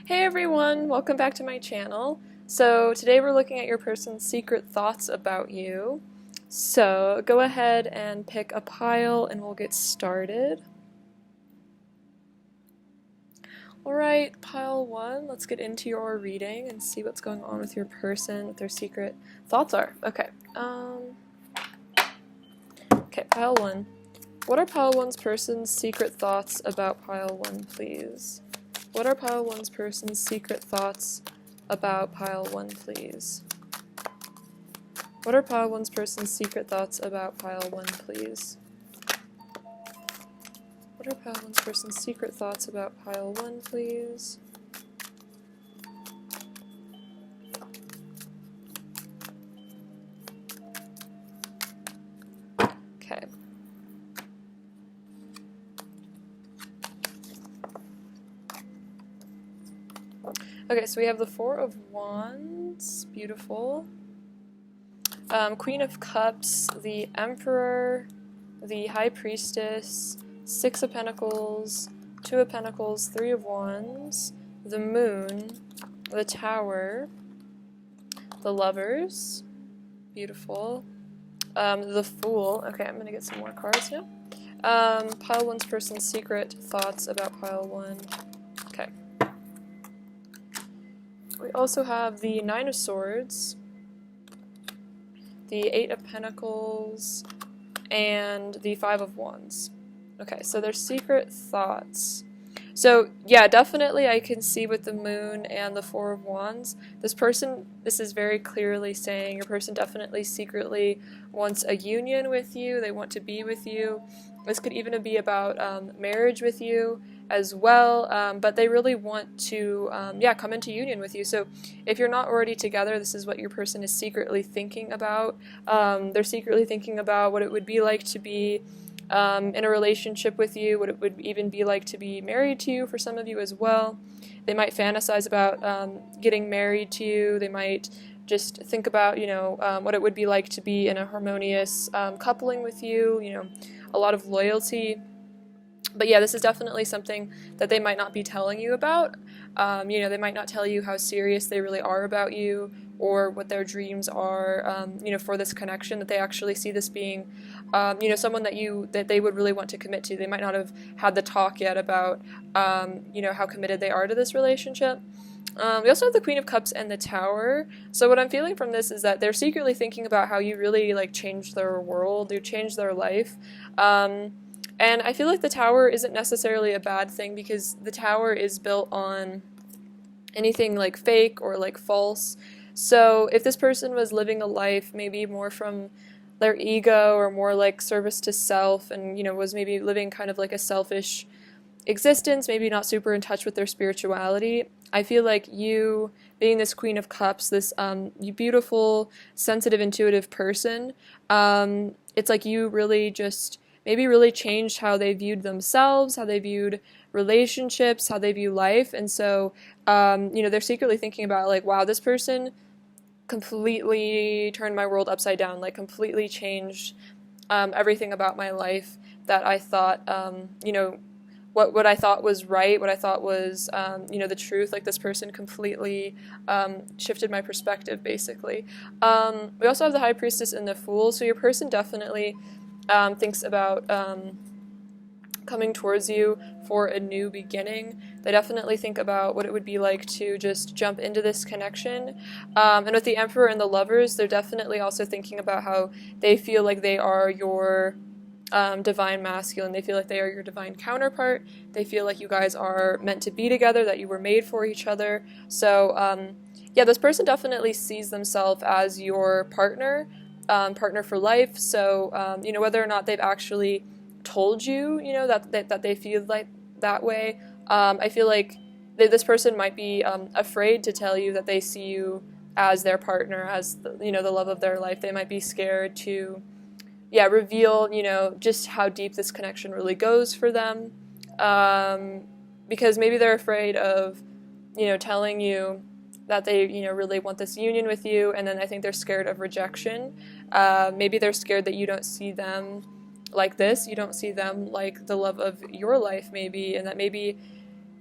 Hey everyone, welcome back to my channel. So today we're looking at your person's secret thoughts about you. So go ahead and pick a pile and we'll get started. Alright, pile 1, let's get into your reading and see what's going on with your person, what their secret thoughts are. Okay, pile 1. What are pile 1's person's secret thoughts about pile 1, please? What are pile 1's person's secret thoughts about pile 1, please? What are pile 1's person's secret thoughts about pile 1, please? What are pile 1's person's secret thoughts about pile 1, please? Okay. Okay, so we have the Four of Wands, beautiful. Queen of Cups, the Emperor, the High Priestess, Six of Pentacles, Two of Pentacles, Three of Wands, the Moon, the Tower, the Lovers, beautiful. The Fool. Okay, I'm gonna get some more cards now. Pile 1's person's secret thoughts about pile 1. Okay. We also have the Nine of Swords, the Eight of Pentacles, and the Five of Wands. Okay, so their secret thoughts. So, yeah, definitely I can see with the Moon and the Four of Wands, this is very clearly saying your person definitely secretly wants a union with you, they want to be with you. This could even be about marriage with you as well, but they really want to, come into union with you. So if you're not already together, this is what your person is secretly thinking about. They're secretly thinking about what it would be like to be in a relationship with you, what it would even be like to be married to you for some of you as well. They might fantasize about getting married to you. They might just think about, what it would be like to be in a harmonious coupling with you, a lot of loyalty. But yeah, this is definitely something that they might not be telling you about. They might not tell you how serious they really are about you or what their dreams are, for this connection, that they actually see this being, someone that they would really want to commit to. They might not have had the talk yet about, how committed they are to this relationship. We also have the Queen of Cups and the Tower. So what I'm feeling from this is that they're secretly thinking about how you really, changed their world, you changed their life. And I feel like the Tower isn't necessarily a bad thing because the Tower is built on anything fake or false. So if this person was living a life maybe more from their ego or more service to self and, was maybe living kind of a selfish existence, maybe not super in touch with their spirituality, I feel like you being this Queen of Cups, this you beautiful, sensitive, intuitive person, it's like you really just maybe really changed how they viewed themselves, how they viewed relationships, how they view life. And so, they're secretly thinking about wow, this person completely turned my world upside down, completely changed everything about my life that I thought, what I thought was right, what I thought was, the truth. This person completely shifted my perspective, basically. We also have the High Priestess and the Fool. So your person definitely thinks about coming towards you for a new beginning. They definitely think about what it would be like to just jump into this connection. And with the Emperor and the Lovers, they're definitely also thinking about how they feel like they are your divine masculine. They feel like they are your divine counterpart. They feel like you guys are meant to be together, that you were made for each other. So, this person definitely sees themselves as your partner for life. So, whether or not they've actually told you, that they feel like that way, I feel like this person might be afraid to tell you that they see you as their partner, as the love of their life. They might be scared to, reveal, just how deep this connection really goes for them, because maybe they're afraid of, telling you that they, really want this union with you, and then I think they're scared of rejection. Maybe they're scared that you don't see them like this, you don't see them like the love of your life, maybe, and that maybe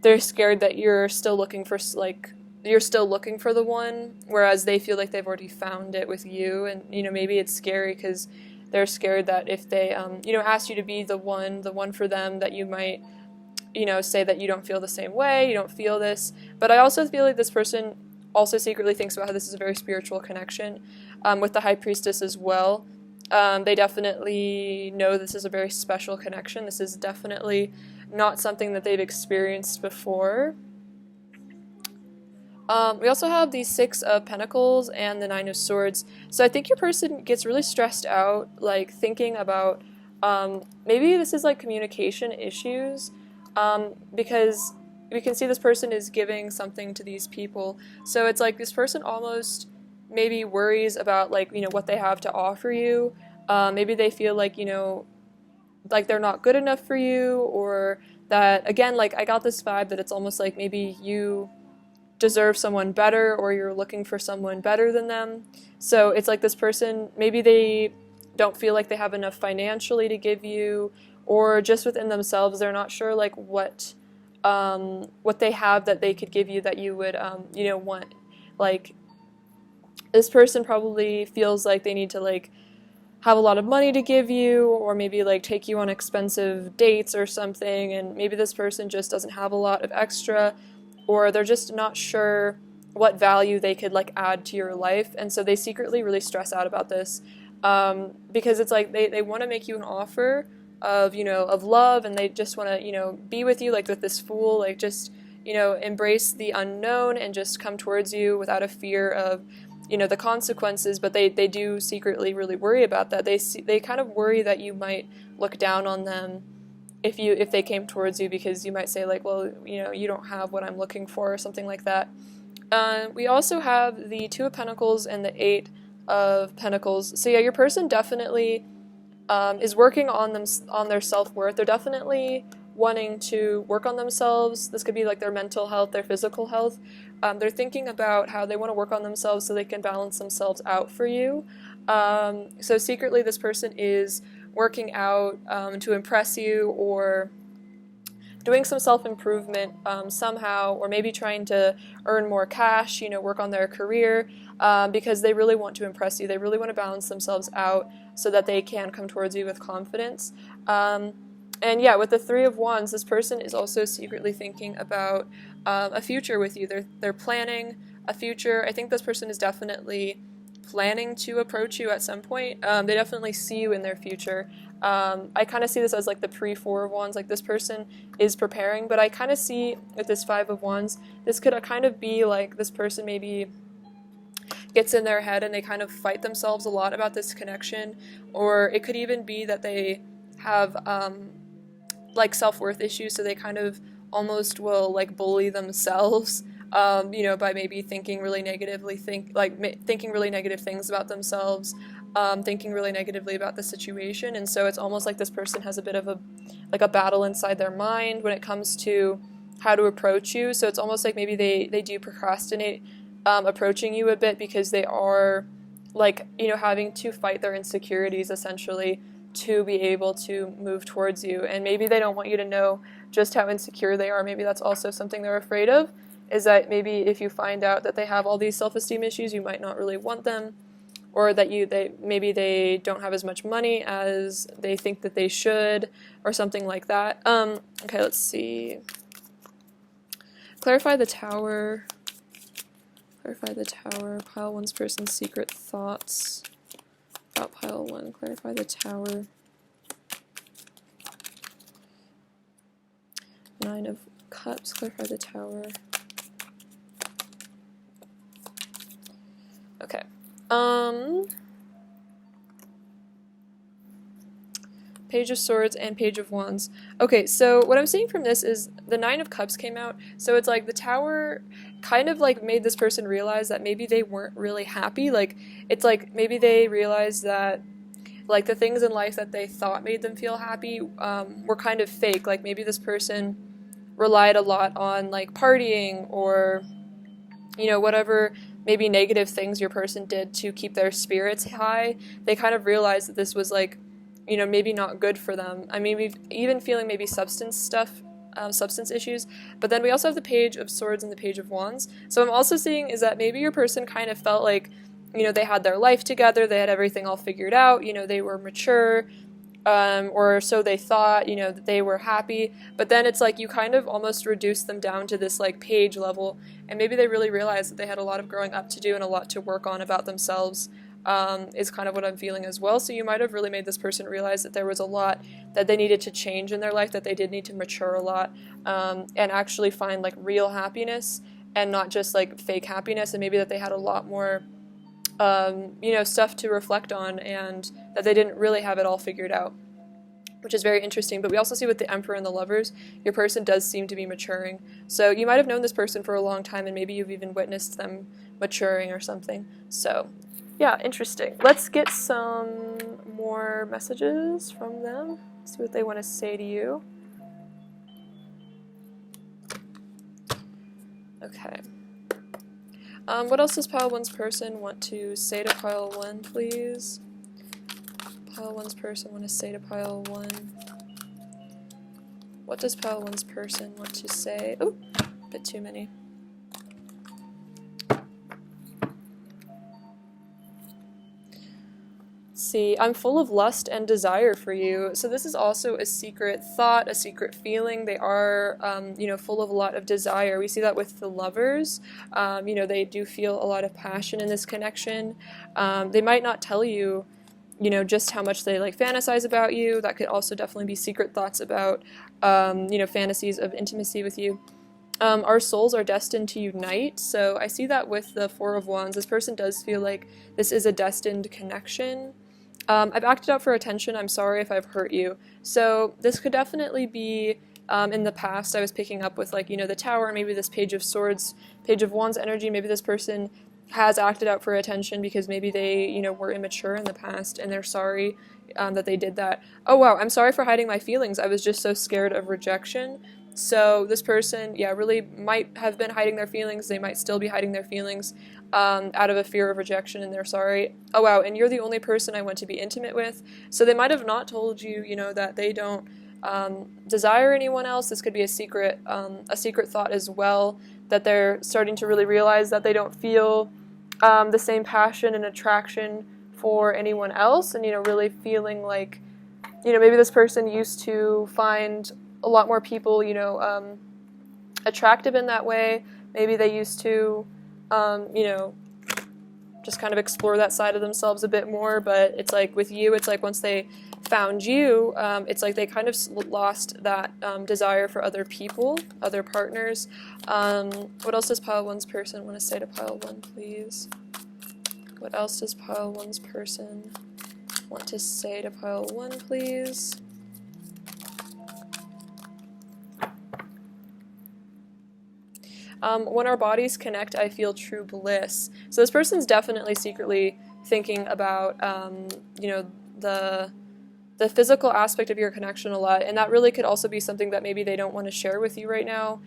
they're scared that you're still looking for the one, whereas they feel like they've already found it with you. And maybe it's scary because they're scared that if they ask you to be the one for them, that you might say that you don't feel the same way, you don't feel this. But I also feel like this person also secretly thinks about how this is a very spiritual connection, with the High Priestess as well. They definitely know this is a very special connection. This is definitely not something that they've experienced before. We also have the Six of Pentacles and the Nine of Swords. So I think your person gets really stressed out, like thinking about maybe this is like communication issues, because we can see this person is giving something to these people. So it's like this person almost maybe worries about what they have to offer you. Maybe they feel like like they're not good enough for you, or that, again, like I got this vibe that it's almost like maybe you deserve someone better, or you're looking for someone better than them. So it's like this person, maybe they don't feel like they have enough financially to give you, or just within themselves they're not sure like what they have that they could give you that you would want. Like this person probably feels like they need to like have a lot of money to give you, or maybe like take you on expensive dates or something, and maybe this person just doesn't have a lot of extra, or they're just not sure what value they could like add to your life. And so they secretly really stress out about this, because it's like they want to make you an offer of of love, and they just want to be with you like with this fool, like just embrace the unknown and just come towards you without a fear of the consequences. But they do secretly really worry about that. They kind of worry that you might look down on them if they came towards you, because you might say like, well, you don't have what I'm looking for, or something like that. We also have the Two of Pentacles and the Eight of Pentacles. So yeah, your person definitely is working on their self-worth. They're definitely wanting to work on themselves. This could be like their mental health, their physical health. They're thinking about how they want to work on themselves so they can balance themselves out for you. So secretly this person is working out to impress you, or doing some self-improvement somehow, or maybe trying to earn more cash, work on their career, because they really want to impress you. They really want to balance themselves out so that they can come towards you with confidence. And yeah, with the Three of Wands, this person is also secretly thinking about a future with you. They're planning a future. I think this person is definitely planning to approach you at some point. They definitely see you in their future. I kind of see this as like the pre-Four of Wands. Like this person is preparing, but I kind of see with this Five of Wands, this could kind of be like this person maybe gets in their head and they kind of fight themselves a lot about this connection, or it could even be that they have like self-worth issues, so they kind of almost will like bully themselves, by maybe thinking really negatively, thinking really negative things about themselves, thinking really negatively about the situation. And so it's almost like this person has a bit of a battle inside their mind when it comes to how to approach you. So it's almost like maybe they do procrastinate approaching you a bit, because they are like having to fight their insecurities essentially to be able to move towards you. And maybe they don't want you to know just how insecure they are. Maybe that's also something they're afraid of, is that maybe if you find out that they have all these self-esteem issues, you might not really want them, or that maybe they don't have as much money as they think that they should, or something like that. Okay, let's see. Clarify the Tower. Clarify the Tower. Pile one's person's secret thoughts about pile one. Clarify the Tower. Nine of Cups. Clarify the Tower. Okay. Page of Swords and Page of Wands. Okay, so what I'm seeing from this is the Nine of Cups came out, so it's like the Tower kind of like made this person realize that maybe they weren't really happy. Like, it's like maybe they realized that like the things in life that they thought made them feel happy were kind of fake. Like maybe this person relied a lot on like partying, or whatever maybe negative things your person did to keep their spirits high. They kind of realized that this was like maybe not good for them. I mean, even feeling maybe substance stuff substance issues. But then we also have the Page of Swords and the Page of Wands. So I'm also seeing is that maybe your person kind of felt like, you know, they had their life together, they had everything all figured out, you know, they were mature, or so they thought, you know, that they were happy, but then it's like you kind of almost reduce them down to this like page level, and maybe they really realized that they had a lot of growing up to do and a lot to work on about themselves, is kind of what I'm feeling as well. So you might have really made this person realize that there was a lot that they needed to change in their life, that they did need to mature a lot, and actually find like real happiness and not just like fake happiness, and maybe that they had a lot more you know, stuff to reflect on, and that they didn't really have it all figured out, which is very interesting. But we also see with the Emperor and the Lovers, your person does seem to be maturing. So you might have known this person for a long time, and maybe you've even witnessed them maturing or something. So yeah, interesting. Let's get some more messages from them, see what they want to say to you. Okay. What else does Pile 1's person want to say to Pile 1, please? Pile 1's person want to say to Pile 1. What does Pile 1's person want to say? Oh, a bit too many. See, I'm full of lust and desire for you. So this is also a secret thought, a secret feeling. They are, you know, full of a lot of desire. We see that with the Lovers. You know, they do feel a lot of passion in this connection. They might not tell you, you know, just how much they like fantasize about you. That could also definitely be secret thoughts about, you know, fantasies of intimacy with you. Our souls are destined to unite. So I see that with the Four of Wands. This person does feel like this is a destined connection. I've acted out for attention. I'm sorry if I've hurt you. So this could definitely be, in the past, I was picking up with, like, you know, the Tower, maybe this Page of Swords, Page of Wands energy. Maybe this person has acted out for attention because maybe they, you know, were immature in the past and they're sorry that they did that. Oh wow, I'm sorry for hiding my feelings. I was just so scared of rejection. So this person, yeah, really might have been hiding their feelings. They might still be hiding their feelings out of a fear of rejection, and they're sorry. Oh wow, and you're the only person I want to be intimate with. So they might have not told you, you know, that they don't desire anyone else. This could be a secret thought as well, that they're starting to really realize that they don't feel the same passion and attraction for anyone else, and, you know, really feeling like, you know, maybe this person used to find a lot more people, you know, attractive in that way. Maybe they used to, you know, just kind of explore that side of themselves a bit more, but it's like with you, it's like once they found you, it's like they kind of lost that desire for other people, other partners. What else does Pile 1's person want to say to Pile 1, please? What else does Pile 1's person want to say to Pile 1, please? When our bodies connect, I feel true bliss. So this person's definitely secretly thinking about, you know, the physical aspect of your connection a lot, and that really could also be something that maybe they don't want to share with you right now.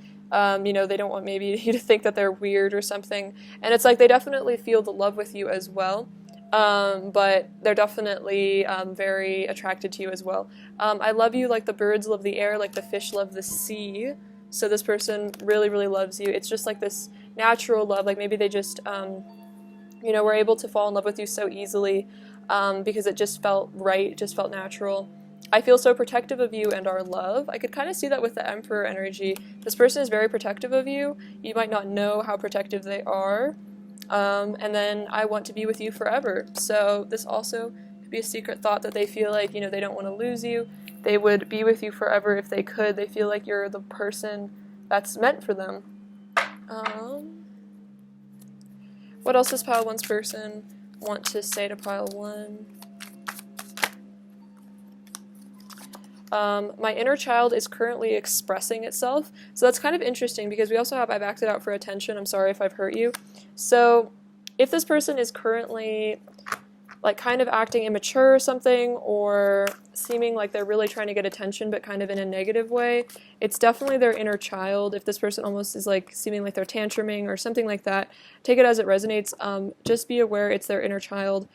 You know, they don't want maybe you to think that they're weird or something, and it's like they definitely feel the love with you as well, but they're definitely very attracted to you as well. I love you like the birds love the air, like the fish love the sea. So this person really, really loves you. It's just like this natural love, like maybe they just, you know, were able to fall in love with you so easily because it just felt right, it just felt natural. I feel so protective of you and our love. I could kind of see that with the Emperor energy. This person is very protective of you. You might not know how protective they are. And then I want to be with you forever. So this also could be a secret thought that they feel like, you know, they don't want to lose you. They would be with you forever if they could. They feel like you're the person that's meant for them. What else does Pile 1's person want to say to Pile 1? My inner child is currently expressing itself. So that's kind of interesting because we also have I've acted out for attention. I'm sorry if I've hurt you. So if this person is currently like kind of acting immature or something, or seeming like they're really trying to get attention but kind of in a negative way, it's definitely their inner child. If this person almost is like seeming like they're tantruming or something like that, take it as it resonates. Just be aware it's their inner child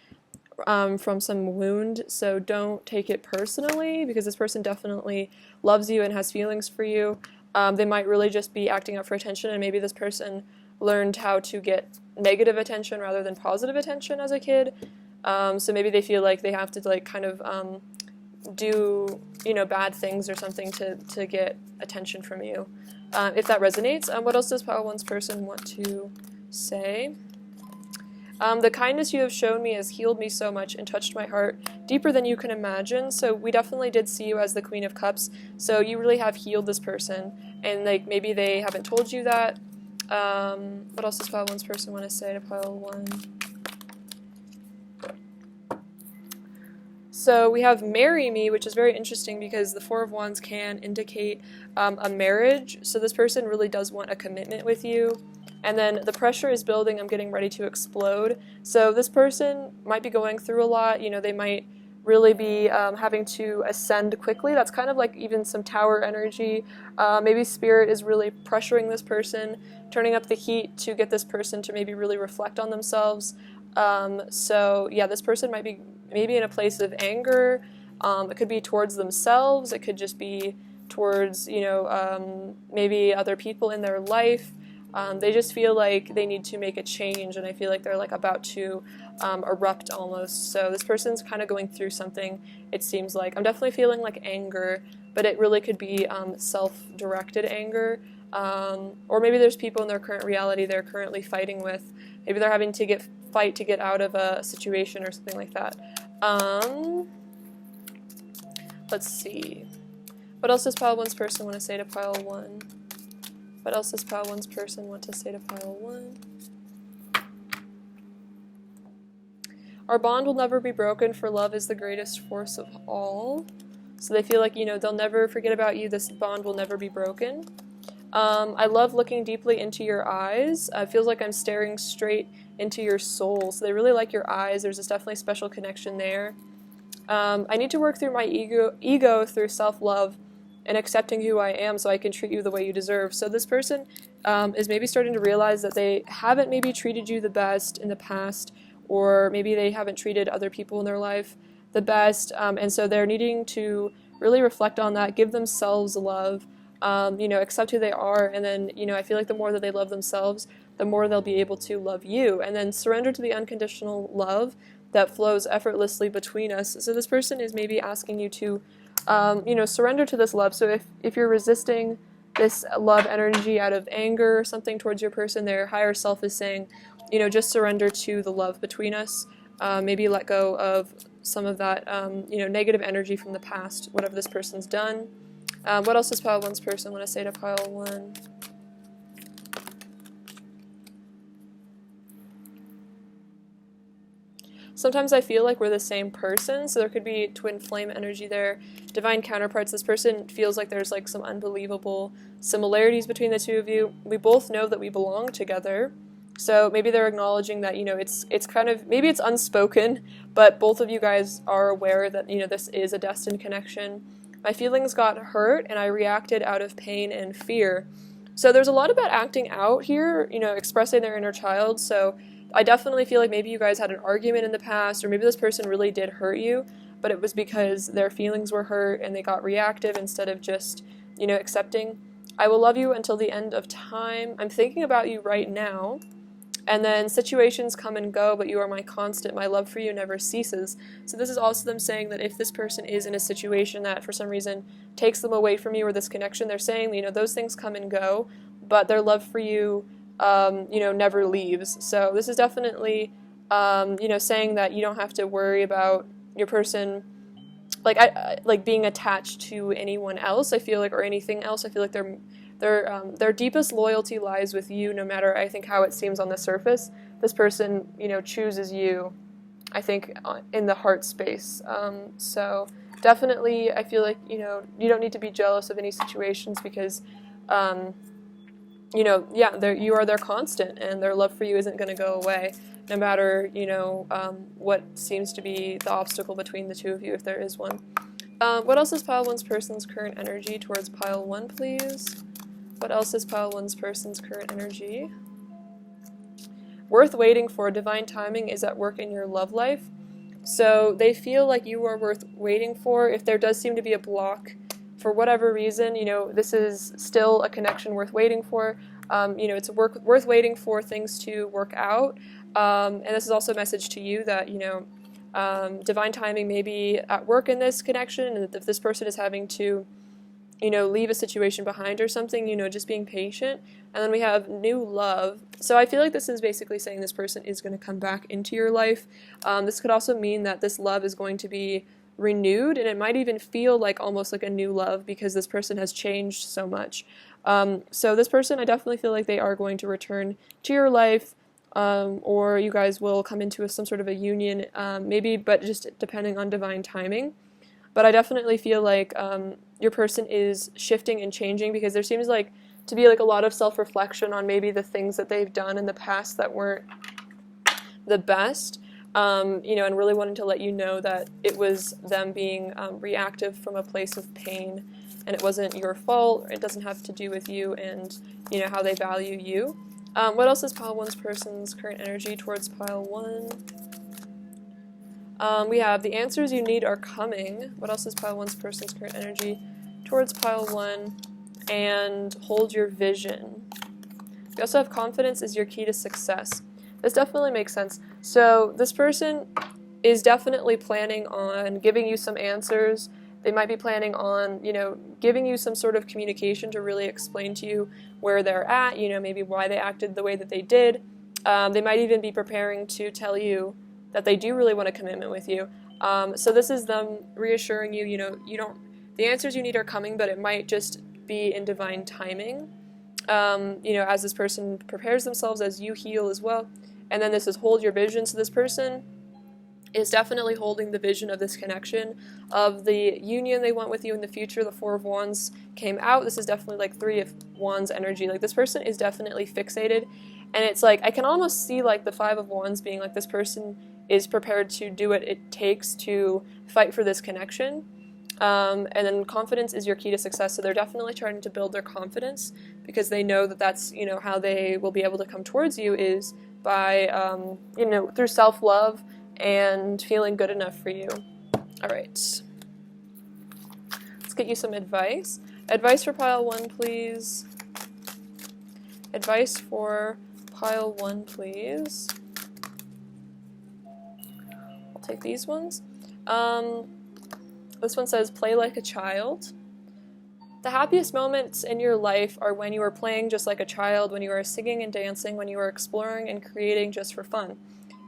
from some wound, so don't take it personally because this person definitely loves you and has feelings for you. They might really just be acting out for attention, and maybe this person learned how to get negative attention rather than positive attention as a kid. So maybe they feel like they have to like kind of do, you know, bad things or something to get attention from you. If that resonates, what else does pile one's person want to say? The kindness you have shown me has healed me so much and touched my heart deeper than you can imagine. So we definitely did see you as the Queen of Cups. So you really have healed this person, and like maybe they haven't told you that. What else does pile one's person want to say to pile one? So we have marry me, which is very interesting because the Four of Wands can indicate a marriage. So this person really does want a commitment with you. And then the pressure is building, I'm getting ready to explode. So this person might be going through a lot. You know, they might really be having to ascend quickly. That's kind of like even some tower energy. Maybe spirit is really pressuring this person, turning up the heat to get this person to maybe really reflect on themselves. So yeah, this person might be maybe in a place of anger. It could be towards themselves. It could just be towards, you know, maybe other people in their life. They just feel like they need to make a change, and I feel like they're like about to erupt almost. So this person's kind of going through something, it seems like. I'm definitely feeling like anger, but it really could be self-directed anger. Or maybe there's people in their current reality they're currently fighting with. Maybe they're having to fight to get out of a situation or something like that. Let's see. What else does pile one's person want to say to pile one? What else does pile one's person want to say to pile one? Our bond will never be broken, for love is the greatest force of all. So they feel like, you know, they'll never forget about you. This bond will never be broken. I love looking deeply into your eyes. It feels like I'm staring straight into your soul. So they really like your eyes. There's this definitely special connection there. I need to work through my ego through self-love and accepting who I am so I can treat you the way you deserve. So this person is maybe starting to realize that they haven't maybe treated you the best in the past, or maybe they haven't treated other people in their life the best, and so they're needing to really reflect on that, give themselves love, you know, accept who they are, and then, you know, I feel like the more that they love themselves, the more they'll be able to love you, and then surrender to the unconditional love that flows effortlessly between us. So this person is maybe asking you to you know, surrender to this love. So if you're resisting this love energy out of anger or something towards your person, their higher self is saying, you know, just surrender to the love between us. Maybe let go of some of that, you know, negative energy from the past, whatever this person's done. What else does pile one's person want to say to pile one? Sometimes I feel like we're the same person, so there could be twin flame energy there, divine counterparts. This person feels like there's like some unbelievable similarities between the two of you. We both know that we belong together, so maybe they're acknowledging that, you know, it's kind of, maybe it's unspoken, but both of you guys are aware that, you know, this is a destined connection. My feelings got hurt, and I reacted out of pain and fear. So there's a lot about acting out here, you know, expressing their inner child, so I definitely feel like maybe you guys had an argument in the past, or maybe this person really did hurt you, but it was because their feelings were hurt and they got reactive instead of just, you know, accepting. I will love you until the end of time. I'm thinking about you right now. And then situations come and go, but you are my constant. My love for you never ceases. So this is also them saying that if this person is in a situation that for some reason takes them away from you, or this connection, they're saying, you know, those things come and go, but their love for you you know, never leaves. So this is definitely, you know, saying that you don't have to worry about your person, like like being attached to anyone else. I feel like, or anything else. I feel like their deepest loyalty lies with you, no matter, I think, how it seems on the surface. This person, you know, chooses you, I think, in the heart space. So definitely, I feel like, you know, you don't need to be jealous of any situations because. You know, yeah, you are their constant, and their love for you isn't going to go away, no matter, you know, what seems to be the obstacle between the two of you, if there is one. What else is pile one's person's current energy towards pile one, please? What else is pile one's person's current energy? Worth waiting for. Divine timing is at work in your love life. So they feel like you are worth waiting for. If there does seem to be a block for whatever reason, you know, this is still a connection worth waiting for. You know, it's worth waiting for things to work out. And this is also a message to you that, you know, divine timing may be at work in this connection, and if this person is having to, you know, leave a situation behind or something, you know, just being patient. And then we have new love. So I feel like this is basically saying this person is going to come back into your life. This could also mean that this love is going to be renewed, and it might even feel like almost like a new love because this person has changed so much. So this person, I definitely feel like they are going to return to your life, or you guys will come into some sort of a union, maybe, but just depending on divine timing. But I definitely feel like your person is shifting and changing, because there seems like to be like a lot of self-reflection on maybe the things that they've done in the past that weren't the best, you know, and really wanting to let you know that it was them being reactive from a place of pain, and it wasn't your fault. It doesn't have to do with you and, you know, how they value you. What else is pile 1's person's current energy towards pile 1? We have the answers you need are coming. What else is pile 1's person's current energy towards pile 1? And hold your vision. We also have confidence is your key to success. This definitely makes sense. So this person is definitely planning on giving you some answers. They might be planning on, you know, giving you some sort of communication to really explain to you where they're at, you know, maybe why they acted the way that they did. They might even be preparing to tell you that they do really want a commitment with you. So this is them reassuring you, you know, the answers you need are coming, but it might just be in divine timing, you know, as this person prepares themselves, as you heal as well. And then this is hold your vision. So this person is definitely holding the vision of this connection, of the union they want with you in the future. The 4 of Wands came out. This is definitely like 3 of Wands energy. Like this person is definitely fixated, and it's like I can almost see like the 5 of Wands being like this person is prepared to do what it takes to fight for this connection. And then confidence is your key to success. So they're definitely trying to build their confidence, because they know that that's, you know, how they will be able to come towards you is by, you know, through self-love and feeling good enough for you. All right. Let's get you some advice. Advice for pile 1, please. Advice for pile 1, please. I'll take these ones. This one says, play like a child. The happiest moments in your life are when you are playing just like a child, when you are singing and dancing, when you are exploring and creating just for fun.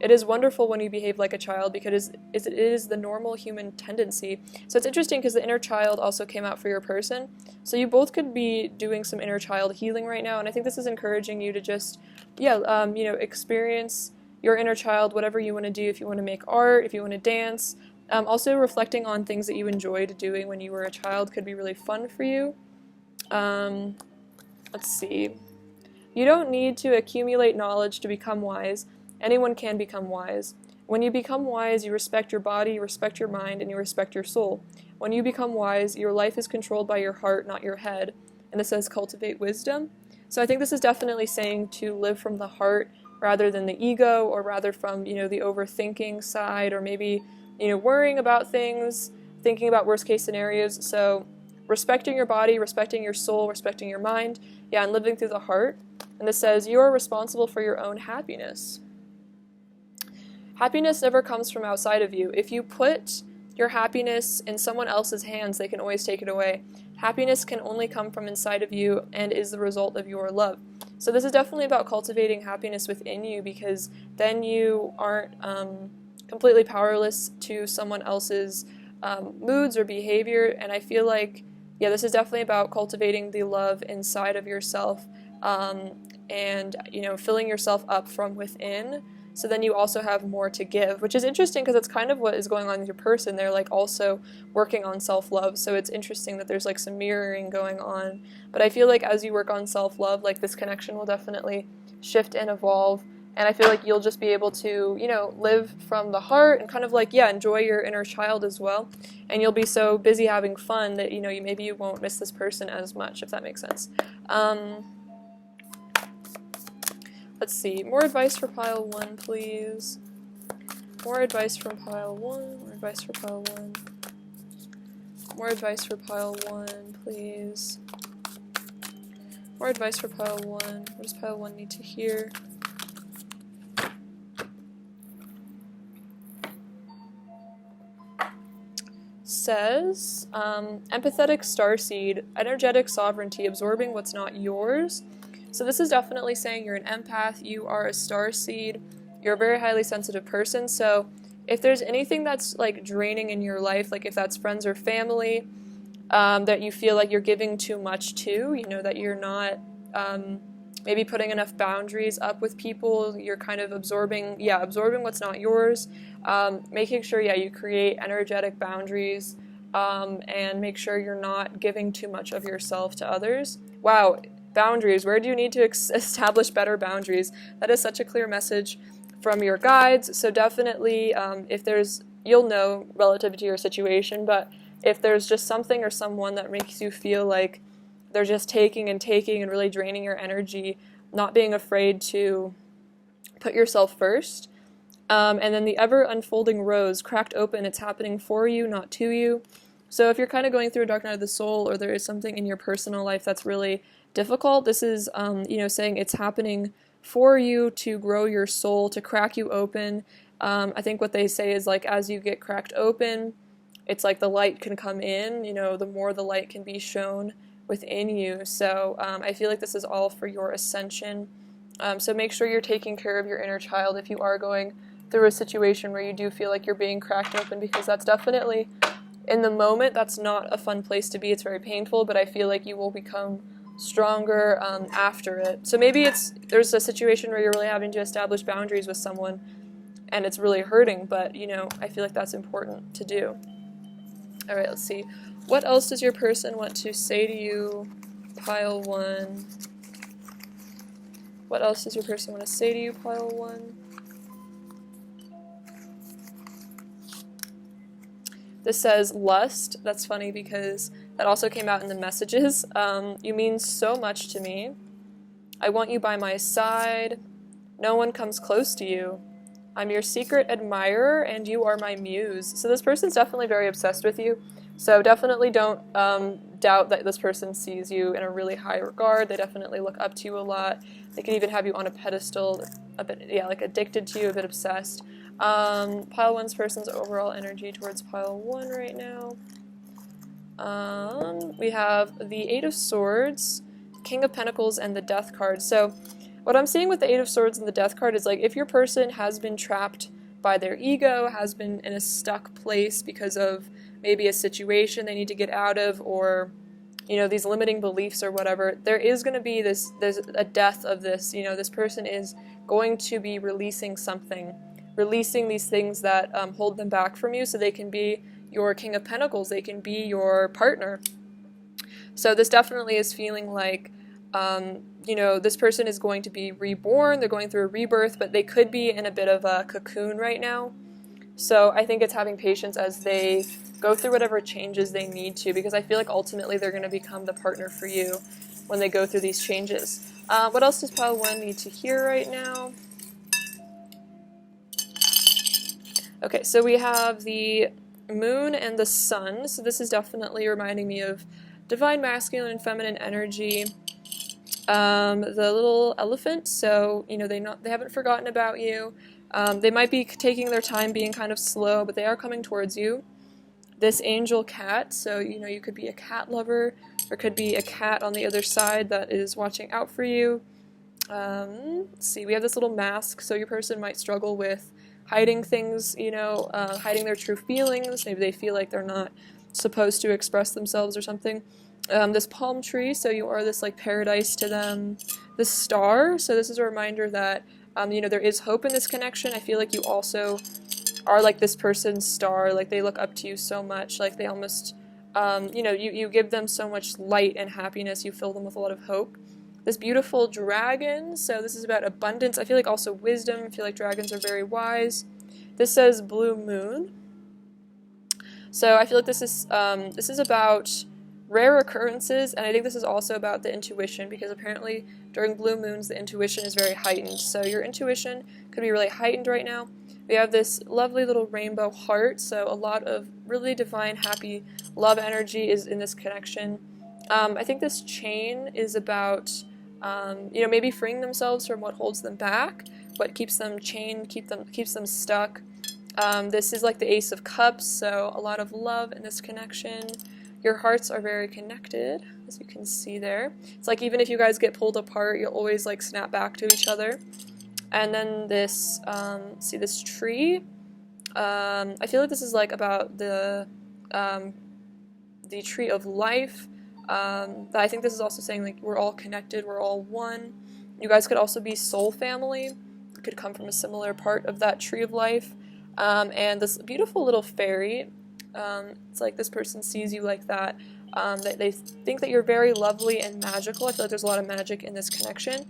It is wonderful when you behave like a child, because it is the normal human tendency. So it's interesting because the inner child also came out for your person. So you both could be doing some inner child healing right now, and I think this is encouraging you to just, you know, experience your inner child, whatever you want to do. If you want to make art, if you want to dance. Also reflecting on things that you enjoyed doing when you were a child could be really fun for you. Let's see. You don't need to accumulate knowledge to become wise. Anyone can become wise. When you become wise, you respect your body, you respect your mind, and you respect your soul. When you become wise, your life is controlled by your heart, not your head. And this says cultivate wisdom. So I think this is definitely saying to live from the heart rather than the ego, or rather from, you know, the overthinking side, or maybe, you know, worrying about things, thinking about worst case scenarios. So respecting your body, respecting your soul, respecting your mind, yeah, and living through the heart. And this says you are responsible for your own happiness. Happiness never comes from outside of you. If you put your happiness in someone else's hands, they can always take it away. Happiness can only come from inside of you and is the result of your love. So this is definitely about cultivating happiness within you, because then you aren't completely powerless to someone else's moods or behavior. And I feel like, yeah, this is definitely about cultivating the love inside of yourself, and, you know, filling yourself up from within. So then you also have more to give, which is interesting because it's kind of what is going on with your person. They're like also working on self-love. So it's interesting that there's like some mirroring going on. But I feel like as you work on self-love, like this connection will definitely shift and evolve. And I feel like you'll just be able to, you know, live from the heart and kind of like, yeah, enjoy your inner child as well. And you'll be so busy having fun that, you know, maybe you won't miss this person as much, if that makes sense. Let's see. More advice for pile 1, please. More advice from pile 1. More advice for pile 1. More advice for pile 1, please. More advice for pile 1. What does pile 1 need to hear? Says, empathetic starseed, energetic sovereignty, absorbing what's not yours. So this is definitely saying you're an empath, you are a starseed, you're a very highly sensitive person, so if there's anything that's like draining in your life, like if that's friends or family, that you feel like you're giving too much to, you know, that you're not maybe putting enough boundaries up with people, you're kind of absorbing what's not yours, making sure, you create energetic boundaries, and make sure you're not giving too much of yourself to others. Wow, boundaries, where do you need to establish better boundaries? That is such a clear message from your guides, so definitely, if there's, you'll know relative to your situation, but if there's just something or someone that makes you feel like they're just taking and really draining your energy, not being afraid to put yourself first. And then the ever unfolding rose, cracked open, it's happening for you, not to you. So if you're kind of going through a dark night of the soul, or there is something in your personal life that's really difficult, this is, saying it's happening for you to grow your soul, to crack you open. I think what they say is like, as you get cracked open, it's like the light can come in, the more the light can be shown within you. So I feel like this is all for your ascension. So make sure you're taking care of your inner child if you are going through a situation where you do feel like you're being cracked open, because that's definitely, in the moment, that's not a fun place to be. It's very painful, but I feel like you will become stronger after it. So maybe there's a situation where you're really having to establish boundaries with someone and it's really hurting, but I feel like that's important to do. All right, let's see. What else does your person want to say to you, pile 1? What else does your person want to say to you, pile 1? This says lust. That's funny because that also came out in the messages. You mean so much to me. I want you by my side. No one comes close to you. I'm your secret admirer and you are my muse. So this person's definitely very obsessed with you. So definitely don't doubt that this person sees you in a really high regard. They definitely look up to you a lot. They can even have you on a pedestal, a bit, like addicted to you, a bit obsessed. Pile 1's person's overall energy towards pile 1 right now. We have the 8 of Swords, King of Pentacles, and the Death card. So what I'm seeing with the 8 of Swords and the Death card is like if your person has been trapped by their ego, has been in a stuck place because of maybe a situation they need to get out of, or these limiting beliefs or whatever, there is going to be there's a death of this. This person is going to be releasing something, releasing these things that hold them back from you, so they can be your King of Pentacles, they can be your partner. So this definitely is feeling like this person is going to be reborn, they're going through a rebirth, but they could be in a bit of a cocoon right now. So I think it's having patience as they go through whatever changes they need to, because I feel like ultimately they're going to become the partner for you when they go through these changes. What else does pile 1 need to hear right now? Okay, so we have the moon and the sun. So this is definitely reminding me of divine masculine and feminine energy. The little elephant, so they haven't forgotten about you. They might be taking their time, being kind of slow, but they are coming towards you. This angel cat, so you could be a cat lover, or could be a cat on the other side that is watching out for you. Let's see, we have this little mask, so your person might struggle with hiding things, hiding their true feelings. Maybe they feel like they're not supposed to express themselves or something. This palm tree, so you are this like paradise to them. This star, so this is a reminder that there is hope in this connection. I feel like you also are like this person's star, like they look up to you so much, like they almost, you give them so much light and happiness, you fill them with a lot of hope. This beautiful dragon, so this is about abundance. I feel like also wisdom. I feel like dragons are very wise. This says blue moon. So I feel like this is about rare occurrences, and I think this is also about the intuition, because apparently during blue moons the intuition is very heightened. So your intuition could be really heightened right now. We We have this lovely little rainbow heart, so a lot of really divine, happy love energy is in this connection. I think this chain is about, maybe freeing themselves from what holds them back, what keeps them chained, keeps them stuck. This is like the Ace of Cups, so a lot of love in this connection. Your hearts are very connected, as you can see there. It's like even if you guys get pulled apart, you'll always like snap back to each other. And then this, see this tree? I feel like this is like about the tree of life. But I think this is also saying like we're all connected, we're all one. You guys could also be soul family. You could come from a similar part of that tree of life. And this beautiful little fairy, it's like this person sees you like that. They think that you're very lovely and magical. I feel like there's a lot of magic in this connection.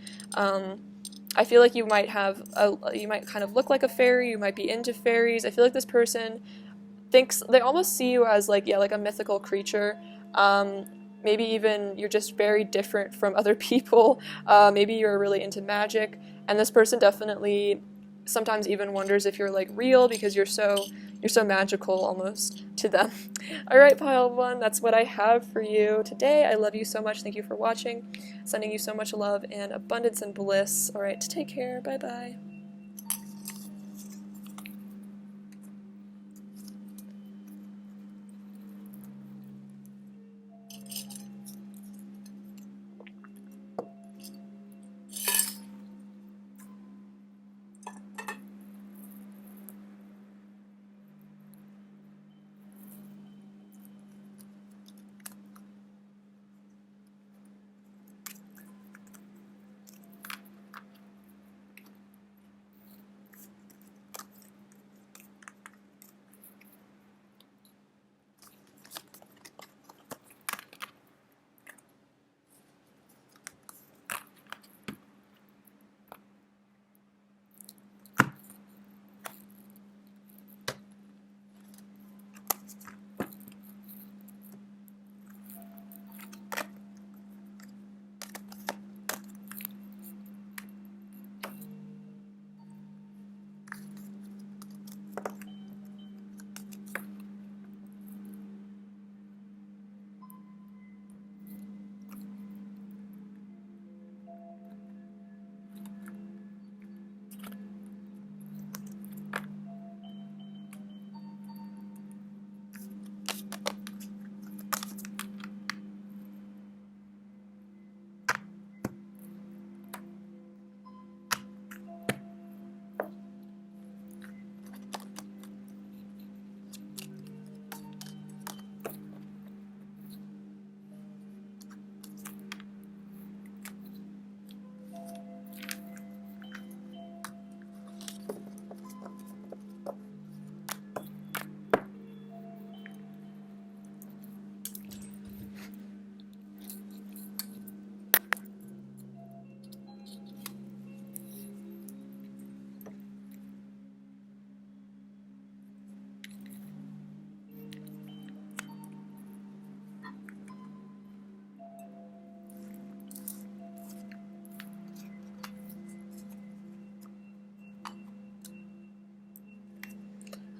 I feel like you might kind of look like a fairy. You might be into fairies. I feel like this person they almost see you as like a mythical creature. Maybe even you're just very different from other people. Maybe you're really into magic, and this person definitely sometimes even wonders if you're like real because you're so magical almost to them. Alright, pile 1, that's what I have for you today. I love you so much. Thank you for watching. Sending you so much love and abundance and bliss. Alright, take care. Bye bye.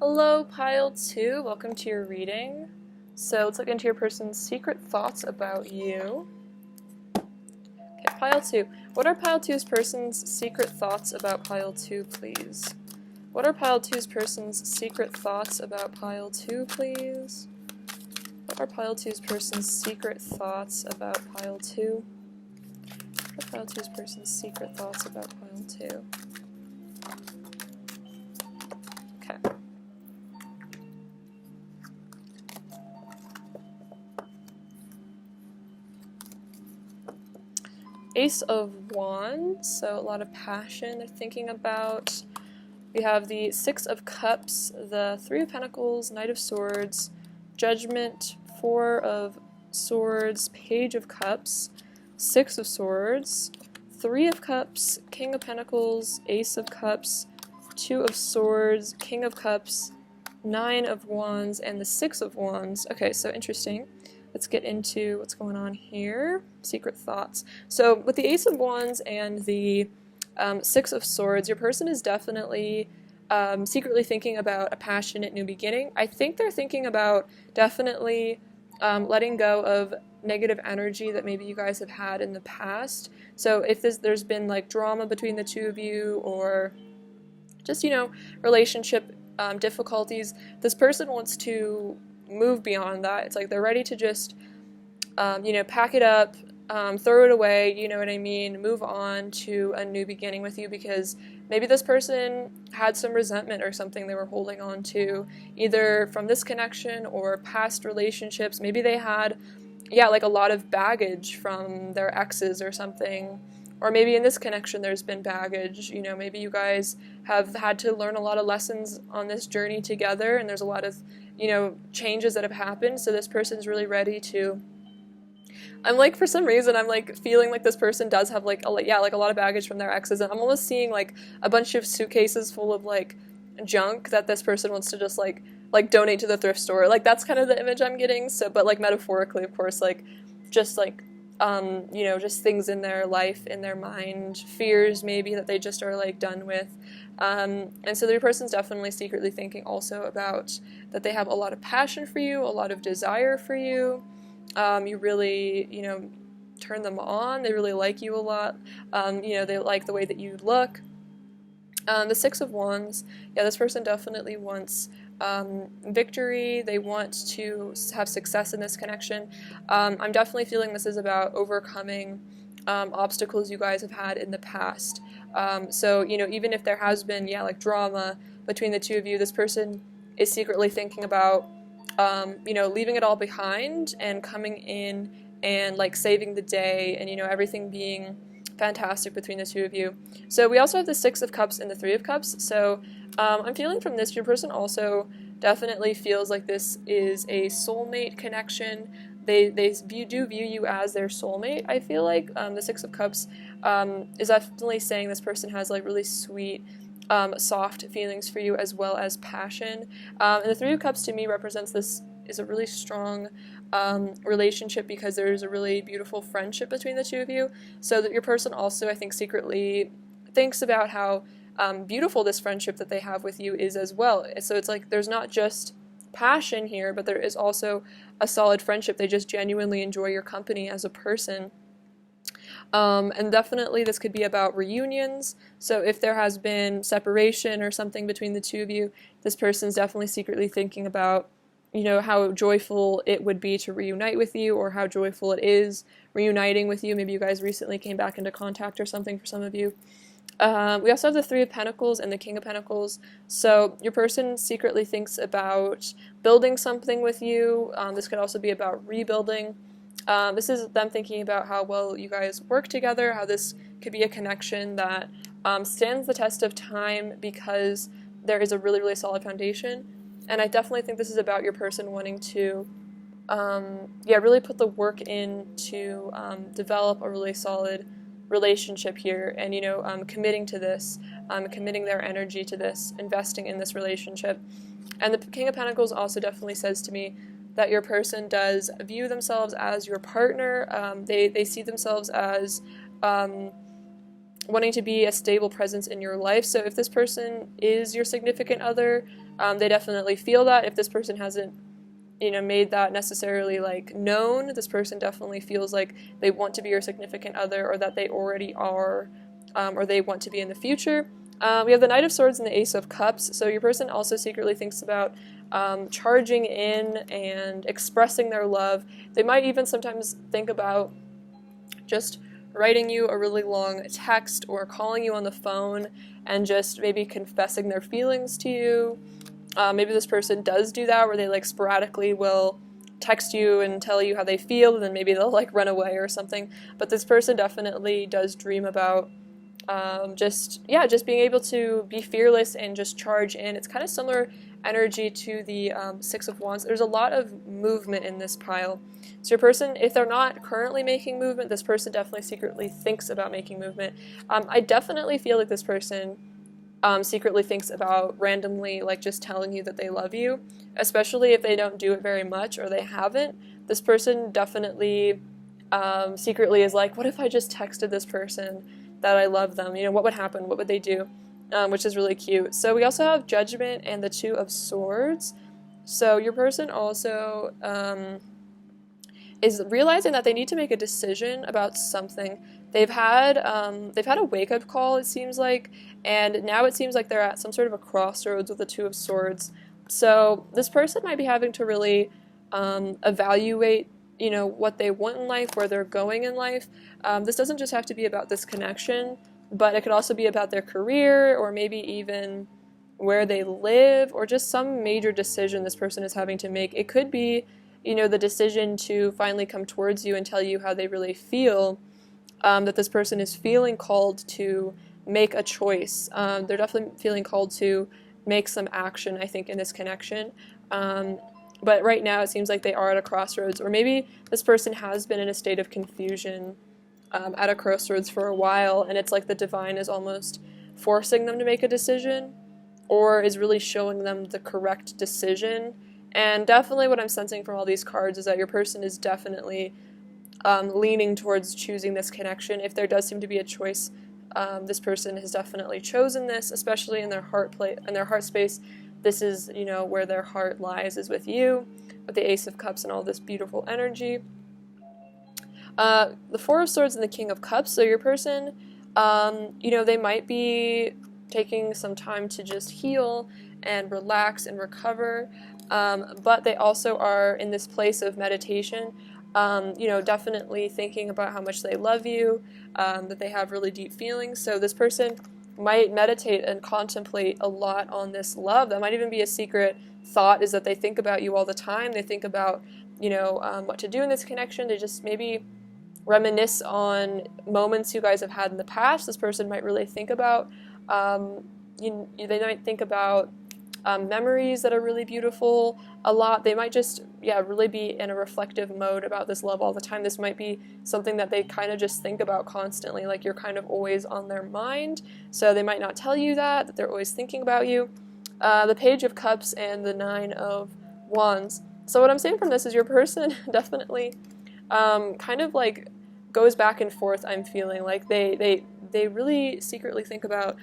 Hello, pile 2. Welcome to your reading. So let's look into your person's secret thoughts about you. Okay, pile 2. What are pile 2's person's secret thoughts about pile 2, please? What are pile 2's person's secret thoughts about pile 2, please? What are pile 2's person's secret thoughts about pile 2? What are pile 2's person's secret thoughts about pile 2? Okay. Ace of Wands, so a lot of passion they're thinking about. We have the Six of Cups, the Three of Pentacles, Knight of Swords, Judgment, Four of Swords, Page of Cups, Six of Swords, Three of Cups, King of Pentacles, Ace of Cups, Two of Swords, King of Cups, Nine of Wands, and the Six of Wands. Okay, so interesting. Let's get into what's going on here. Secret thoughts. So with the Ace of Wands and the Six of Swords, your person is definitely secretly thinking about a passionate new beginning. I think they're thinking about definitely letting go of negative energy that maybe you guys have had in the past. So if there's been like drama between the two of you, or just, relationship difficulties, this person wants to move beyond that. It's like they're ready to just, pack it up, throw it away, you know what I mean, move on to a new beginning with you, because maybe this person had some resentment or something they were holding on to, either from this connection or past relationships. Maybe they had, like a lot of baggage from their exes or something. Or maybe in this connection there's been baggage, maybe you guys have had to learn a lot of lessons on this journey together, and there's a lot of, changes that have happened, so this person's really ready to, I'm like, for some reason, I'm like feeling like this person does have like a lot of baggage from their exes, and I'm almost seeing like a bunch of suitcases full of like junk that this person wants to just like donate to the thrift store. Like that's kind of the image I'm getting. So, but like metaphorically, of course, like just like just things in their life, in their mind, fears maybe that they just are like done with. And so the person's definitely secretly thinking also about that they have a lot of passion for you, a lot of desire for you. You really, turn them on. They really like you a lot. They like the way that you look. The Six of Wands, this person definitely wants victory. They want to have success in this connection. I'm definitely feeling this is about overcoming obstacles you guys have had in the past. So, even if there has been, like drama between the two of you, this person is secretly thinking about leaving it all behind and coming in and like saving the day, and everything being fantastic between the two of you. So we also have the Six of Cups and the Three of Cups. So I'm feeling from this, your person also definitely feels like this is a soulmate connection. They do view you as their soulmate. I feel like the Six of Cups is definitely saying this person has like really sweet, soft feelings for you, as well as passion. And the Three of Cups to me represents this is a really strong relationship, because there's a really beautiful friendship between the two of you. So that your person also, I think, secretly thinks about how beautiful this friendship that they have with you is as well. So it's like there's not just passion here, but there is also a solid friendship. They just genuinely enjoy your company as a person. And definitely this could be about reunions. So if there has been separation or something between the two of you, this person's definitely secretly thinking about, how joyful it would be to reunite with you, or how joyful it is reuniting with you. Maybe you guys recently came back into contact or something for some of you. We also have the Three of Pentacles and the King of Pentacles. So your person secretly thinks about building something with you. This could also be about rebuilding. This is them thinking about how well you guys work together, how this could be a connection that stands the test of time, because there is a really, really solid foundation. And I definitely think this is about your person wanting to, really put the work in to develop a really solid relationship here, and, committing to this, committing their energy to this, investing in this relationship. And the King of Pentacles also definitely says to me that your person does view themselves as your partner. They see themselves as wanting to be a stable presence in your life. So if this person is your significant other, they definitely feel that. If this person hasn't, made that necessarily like known, this person definitely feels like they want to be your significant other, or that they already are, or they want to be in the future. We have the Knight of Swords and the Ace of Cups. So your person also secretly thinks about charging in and expressing their love. They might even sometimes think about just writing you a really long text, or calling you on the phone and just maybe confessing their feelings to you. Maybe this person does do that, where they like sporadically will text you and tell you how they feel, and then maybe they'll like run away or something. But this person definitely does dream about just being able to be fearless and just charge in. It's kind of similar energy to the Six of Wands. There's a lot of movement in this pile. So your person, if they're not currently making movement, this person definitely secretly thinks about making movement. I definitely feel like this person secretly thinks about randomly like just telling you that they love you, especially if they don't do it very much or they haven't. This person definitely secretly is like, what if I just texted this person that I love them? What would happen? What would they do? which is really cute. So we also have Judgment and the Two of Swords. So your person also is realizing that they need to make a decision about something. They've had a wake-up call, it seems like, and now it seems like they're at some sort of a crossroads with the Two of Swords. So this person might be having to really evaluate, what they want in life, where they're going in life. This doesn't just have to be about this connection, but it could also be about their career, or maybe even where they live, or just some major decision this person is having to make. It could be, the decision to finally come towards you and tell you how they really feel, that this person is feeling called to make a choice. They're definitely feeling called to make some action, I think, in this connection. But right now it seems like they are at a crossroads, or maybe this person has been in a state of confusion at a crossroads for a while, and it's like the divine is almost forcing them to make a decision, or is really showing them the correct decision. And definitely what I'm sensing from all these cards is that your person is definitely leaning towards choosing this connection. If there does seem to be a choice, this person has definitely chosen this, especially in their heart space. This is, where their heart lies, is with you, with the Ace of Cups and all this beautiful energy. The Four of Swords and the King of Cups. So your person, they might be taking some time to just heal and relax and recover, but they also are in this place of meditation, definitely thinking about how much they love you, that they have really deep feelings. So this person might meditate and contemplate a lot on this love. That might even be a secret thought, is that they think about you all the time. They think about, what to do in this connection. They just maybe reminisce on moments you guys have had in the past. This person might really think about, they might think about memories that are really beautiful a lot. They might just, really be in a reflective mode about this love all the time. This might be something that they kind of just think about constantly, like you're kind of always on their mind. So they might not tell you that they're always thinking about you. The Page of Cups and the Nine of Wands. So what I'm saying from this is your person definitely kind of like goes back and forth. I'm feeling like they really secretly think about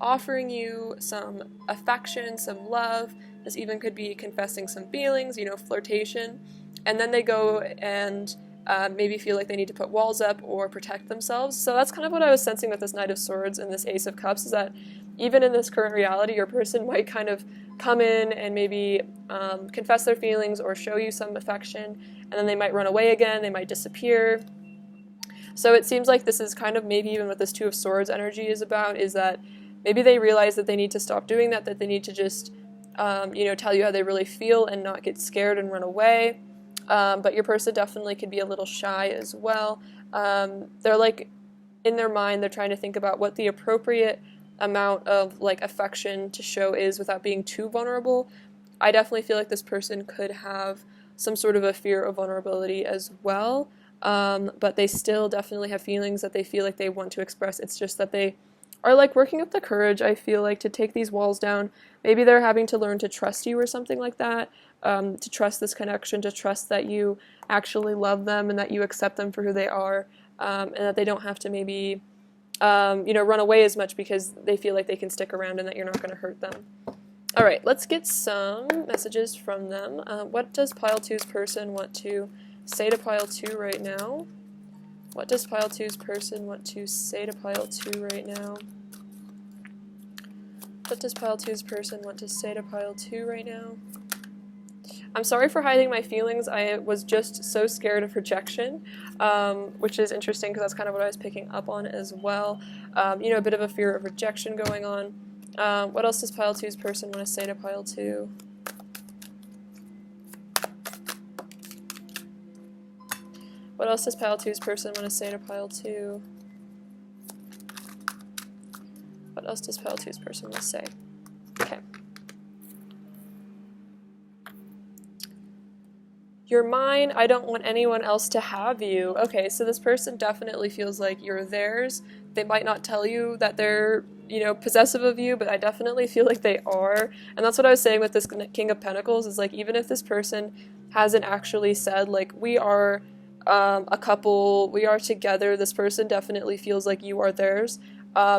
offering you some affection, some love. This even could be confessing some feelings, flirtation. And then they go and maybe feel like they need to put walls up or protect themselves. So that's kind of what I was sensing with this Knight of Swords and this Ace of Cups, is that even in this current reality, your person might kind of come in and maybe confess their feelings or show you some affection, and then they might run away again, they might disappear. So it seems like this is kind of maybe even what this Two of Swords energy is about, is that maybe they realize that they need to stop doing that they need to just, tell you how they really feel and not get scared and run away. But your person definitely could be a little shy as well. They're like, in their mind, they're trying to think about what the appropriate amount of like affection to show is without being too vulnerable. I definitely feel like this person could have some sort of a fear of vulnerability as well. But they still definitely have feelings that they feel like they want to express. It's just that they are like working up the courage, I feel like, to take these walls down. Maybe they're having to learn to trust you or something like that, to trust this connection, to trust that you actually love them and that you accept them for who they are, and that they don't have to maybe, run away as much because they feel like they can stick around and that you're not going to hurt them. All right, let's get some messages from them. What does Pile 2's person want to say to Pile 2 right now? What does Pile 2's person want to say to Pile 2 right now? What does Pile 2's person want to say to Pile 2 right now? I'm sorry for hiding my feelings. I was just so scared of rejection, which is interesting because that's kind of what I was picking up on as well. A bit of a fear of rejection going on. What else does Pile 2's person want to say to Pile 2? What else does Pile 2's person want to say to Pile 2? What else does Pile 2's person want to say? Okay. You're mine, I don't want anyone else to have you. Okay, so this person definitely feels like you're theirs. They might not tell you that they're, possessive of you, but I definitely feel like they are. And that's what I was saying with this King of Pentacles, is like, even if this person hasn't actually said, like, we are a couple, we are together, this person definitely feels like you are theirs.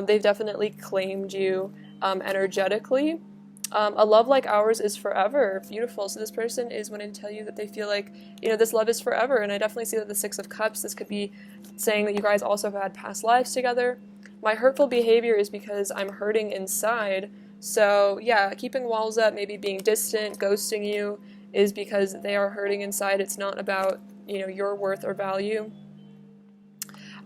They've definitely claimed you energetically. A love like ours is forever. Beautiful. So this person is wanting to tell you that they feel like, this love is forever. And I definitely see that the Six of Cups, this could be saying that you guys also have had past lives together. My hurtful behavior is because I'm hurting inside. So yeah, keeping walls up, maybe being distant, ghosting you, is because they are hurting inside. It's not about, your worth or value.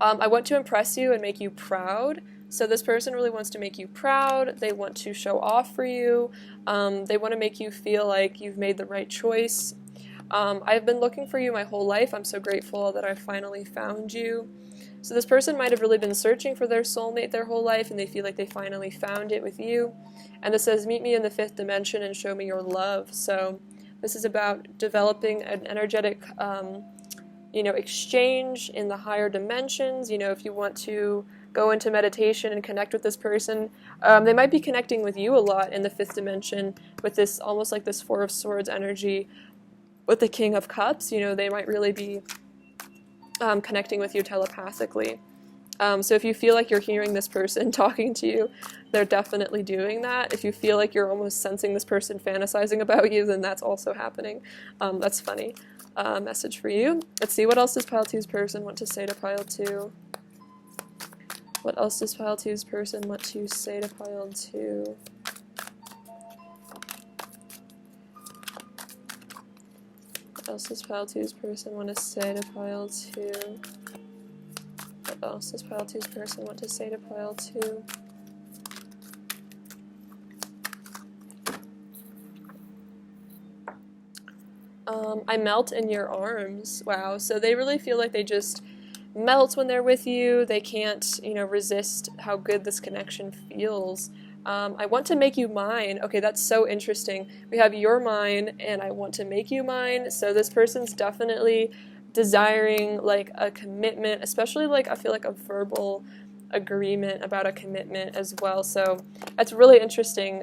I want to impress you and make you proud. So this person really wants to make you proud. They want to show off for you. They want to make you feel like you've made the right choice. I've been looking for you my whole life. I'm so grateful that I finally found you. So this person might have really been searching for their soulmate their whole life, and they feel like they finally found it with you. And this says, meet me in the 5th dimension and show me your love. So this is about developing an energetic exchange in the higher dimensions. If you want to go into meditation and connect with this person, they might be connecting with you a lot in the 5th dimension with this, almost like this 4 of Swords energy with the King of Cups. They might really be connecting with you telepathically. So if you feel like you're hearing this person talking to you, they're definitely doing that. If you feel like you're almost sensing this person fantasizing about you, then that's also happening. That's funny. Message for you. Let's see, what else does Pile 2's person want to say to Pile 2? What else does Pile 2's person want to say to Pile 2? What else does Pile 2's person want to say to Pile 2? What else does Pile 2's person want to say to Pile 2? I melt in your arms. Wow. So they really feel like they just melt when they're with you. They can't, resist how good this connection feels. I want to make you mine. Okay, that's so interesting. We have you're mine and I want to make you mine. So this person's definitely desiring like a commitment, especially like I feel like a verbal agreement about a commitment as well. So that's really interesting.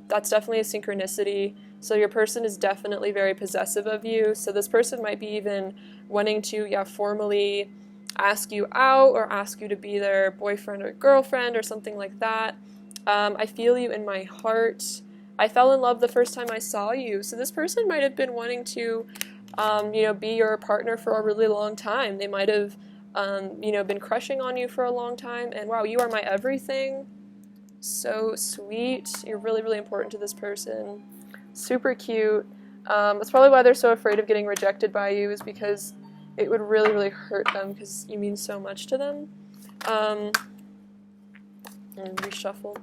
That's definitely a synchronicity. So your person is definitely very possessive of you. So this person might be even wanting to, formally ask you out or ask you to be their boyfriend or girlfriend or something like that. I feel you in my heart. I fell in love the first time I saw you. So this person might have been wanting to, be your partner for a really long time. They might have, been crushing on you for a long time. And wow, you are my everything. So sweet. You're really, really important to this person. Super cute. That's probably why they're so afraid of getting rejected by you, is because it would really, really hurt them because you mean so much to them. And reshuffle.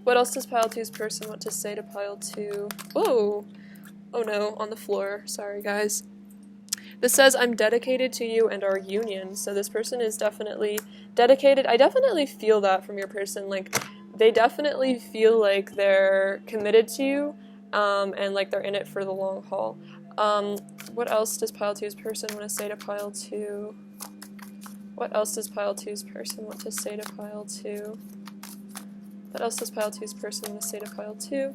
What else does Pile 2's person want to say to Pile 2? Whoa! Oh no, on the floor. Sorry, guys. This says, I'm dedicated to you and our union. So this person is definitely dedicated. I definitely feel that from your person. Like, they definitely feel like they're committed to you, and like they're in it for the long haul. What else does Pile 2's person want to say to Pile 2? What else does Pile 2's person want to say to Pile 2? What else does Pile 2's person want to say to Pile 2?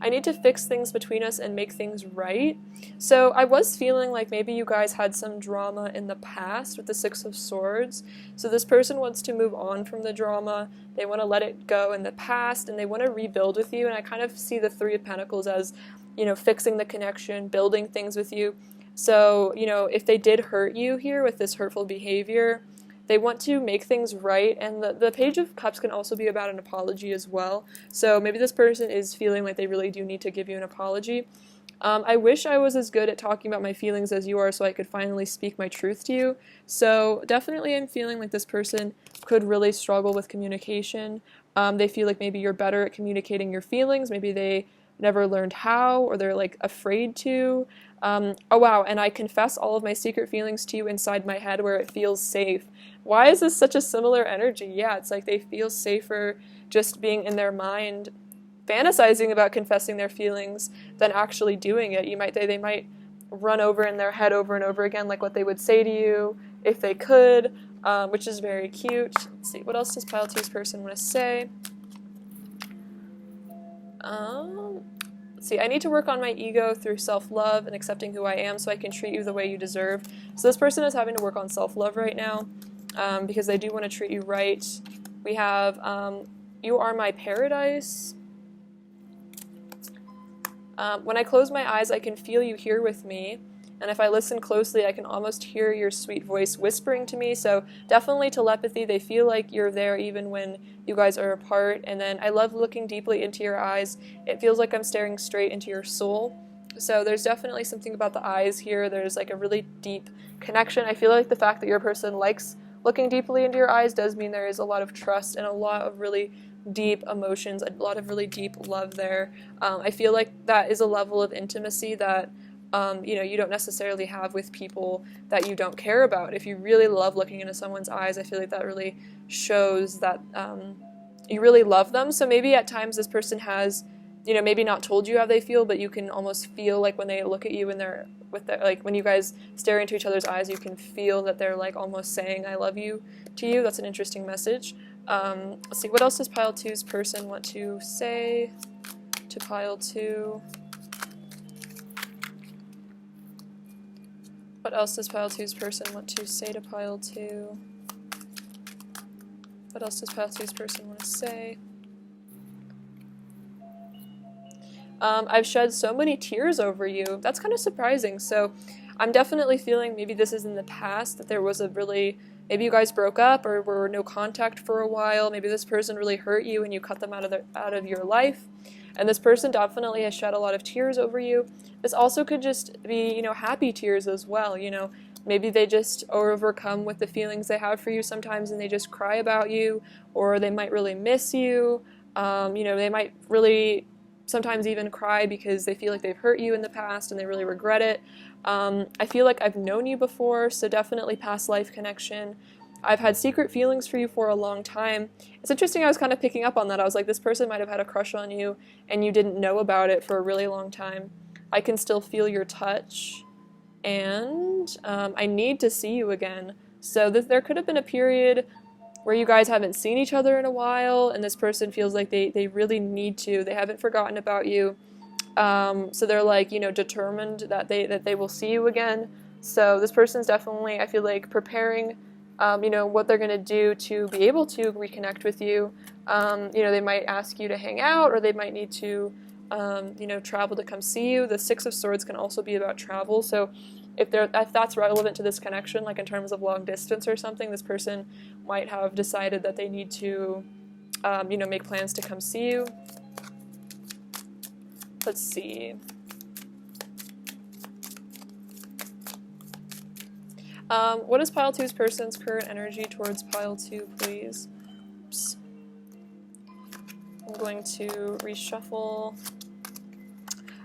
I need to fix things between us and make things right. So I was feeling like maybe you guys had some drama in the past with the Six of Swords. So this person wants to move on from the drama. They want to let it go in the past and they want to rebuild with you. And I kind of see the Three of Pentacles as, fixing the connection, building things with you. So, if they did hurt you here with this hurtful behavior, they want to make things right, and the Page of Cups can also be about an apology as well. So maybe this person is feeling like they really do need to give you an apology. I wish I was as good at talking about my feelings as you are so I could finally speak my truth to you. So definitely I'm feeling like this person could really struggle with communication. They feel like maybe you're better at communicating your feelings. Maybe they never learned how, or they're like afraid to. Oh wow, and I confess all of my secret feelings to you inside my head where it feels safe. Why is this such a similar energy? Yeah, it's like they feel safer just being in their mind, fantasizing about confessing their feelings than actually doing it. They might run over in their head over and over again like what they would say to you if they could, which is very cute. Let's see, what else does Pile 2's person want to say? Let's see, I need to work on my ego through self-love and accepting who I am so I can treat you the way you deserve. So this person is having to work on self-love right now. because they do want to treat you right. We have you are my paradise. When I close my eyes, I can feel you here with me. And if I listen closely, I can almost hear your sweet voice whispering to me. So definitely telepathy. They feel like you're there even when you guys are apart. And then I love looking deeply into your eyes. It feels like I'm staring straight into your soul. So there's definitely something about the eyes here. There's like a really deep connection. I feel like the fact that your person likes looking deeply into your eyes does mean there is a lot of trust and a lot of really deep emotions, a lot of really deep love there. I feel like that is a level of intimacy that you don't necessarily have with people that you don't care about. If you really love looking into someone's eyes, I feel like that really shows that you really love them. So maybe at times this person has, maybe not told you how they feel, but you can almost feel like when they look at you and like when you guys stare into each other's eyes, you can feel that they're like almost saying I love you to you. That's an interesting message. Let's see, what else does pile 2's person want to say to pile 2? What else does pile 2's person want to say to pile 2? What else does pile 2's person want to say? I've shed so many tears over you. That's kind of surprising. So I'm definitely feeling maybe this is in the past, that there was maybe you guys broke up or were no contact for a while. Maybe this person really hurt you and you cut them out of your life. And this person definitely has shed a lot of tears over you. This also could just be, happy tears as well. Maybe they just are overcome with the feelings they have for you sometimes and they just cry about you, or they might really miss you. They might really sometimes even cry because they feel like they've hurt you in the past and they really regret it. I feel like I've known you before, so definitely past life connection. I've had secret feelings for you for a long time. It's interesting, I was kind of picking up on that. I was like, this person might have had a crush on you and you didn't know about it for a really long time. I can still feel your touch, and I need to see you again. So there could have been a period where you guys haven't seen each other in a while, and this person feels like they really need to. They haven't forgotten about you. So they're like, determined that they will see you again. So this person's definitely, I feel like, preparing, what they're going to do to be able to reconnect with you. They might ask you to hang out, or they might need to, travel to come see you. The 6 of Swords can also be about travel. So if that's relevant to this connection, like in terms of long distance or something, this person might have decided that they need to, make plans to come see you. Let's see. What is pile 2's person's current energy towards pile 2, please? Oops. I'm going to reshuffle.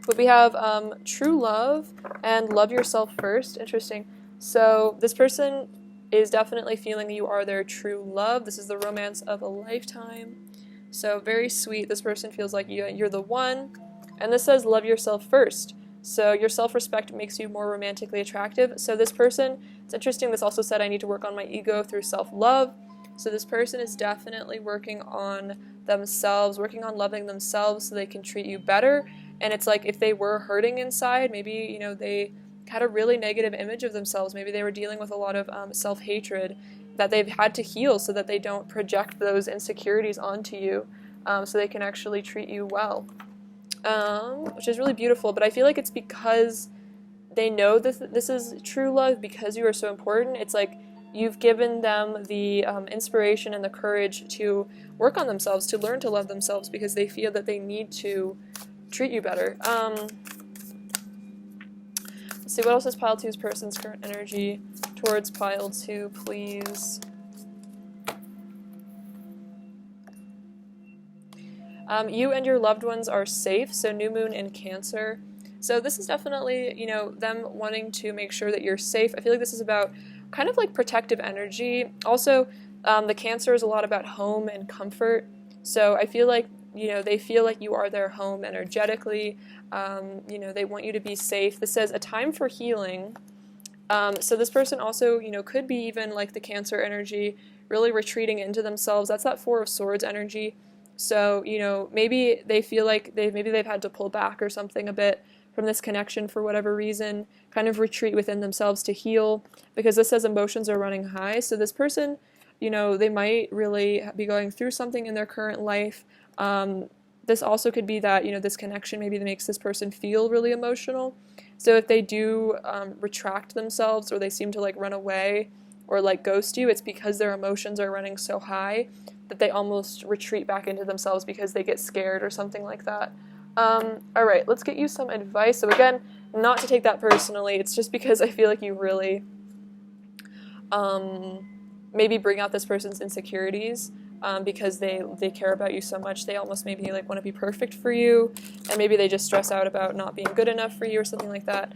But we have true love and love yourself first. Interesting. So this person is definitely feeling you are their true love. This is the romance of a lifetime. So very sweet. This person feels like you're the one. And this says love yourself first. So your self-respect makes you more romantically attractive. So this person, it's interesting, this also said I need to work on my ego through self-love. So this person is definitely working on themselves, working on loving themselves so they can treat you better. And it's like if they were hurting inside, maybe, they had a really negative image of themselves. Maybe they were dealing with a lot of self-hatred that they've had to heal so that they don't project those insecurities onto you, so they can actually treat you well. Which is really beautiful, but I feel like it's because they know this is true love because you are so important. It's like you've given them the inspiration and the courage to work on themselves, to learn to love themselves because they feel that they need to treat you better. Let's see, what else is pile 2's person's current energy towards pile 2, please? You and your loved ones are safe, so new moon in Cancer. So this is definitely, them wanting to make sure that you're safe. I feel like this is about kind of like protective energy. Also, the Cancer is a lot about home and comfort. So I feel like, they feel like you are their home energetically. They want you to be safe. This says a time for healing. So this person also, could be even like the Cancer energy, really retreating into themselves. That's that 4 of Swords energy. So, maybe they feel like they've had to pull back or something a bit from this connection for whatever reason, kind of retreat within themselves to heal, because this says emotions are running high. So this person, you know, they might really be going through something in their current life. This also could be that, you know, this connection maybe that makes this person feel really emotional. So if they do retract themselves, or they seem to like run away or like ghost you, it's because their emotions are running so high that they almost retreat back into themselves because they get scared or something like that. All right, let's get you some advice. So again, not to take that personally, it's just because I feel like you really maybe bring out this person's insecurities. Because they care about you so much, they almost maybe like want to be perfect for you, and maybe they just stress out about not being good enough for you or something like that.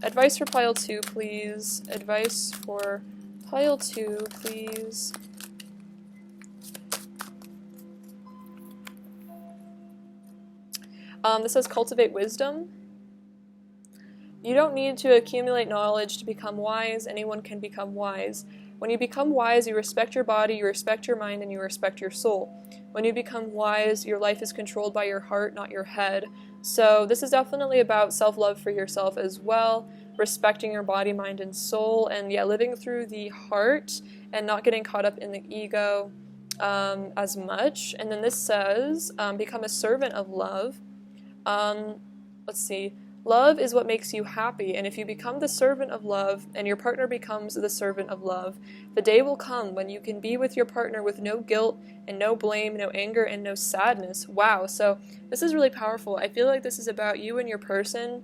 Advice for pile 2, please. Advice for pile 2, please. This says cultivate wisdom. You don't need to accumulate knowledge to become wise. Anyone can become wise. When you become wise, you respect your body, you respect your mind, and you respect your soul. When you become wise, your life is controlled by your heart, not your head. So this is definitely about self-love for yourself as well, respecting your body, mind, and soul, and yeah, living through the heart and not getting caught up in the ego as much. And then this says, become a servant of love. Let's see. Love is what makes you happy, and if you become the servant of love, and your partner becomes the servant of love, the day will come when you can be with your partner with no guilt, and no blame, no anger, and no sadness. Wow, so this is really powerful. I feel like this is about you and your person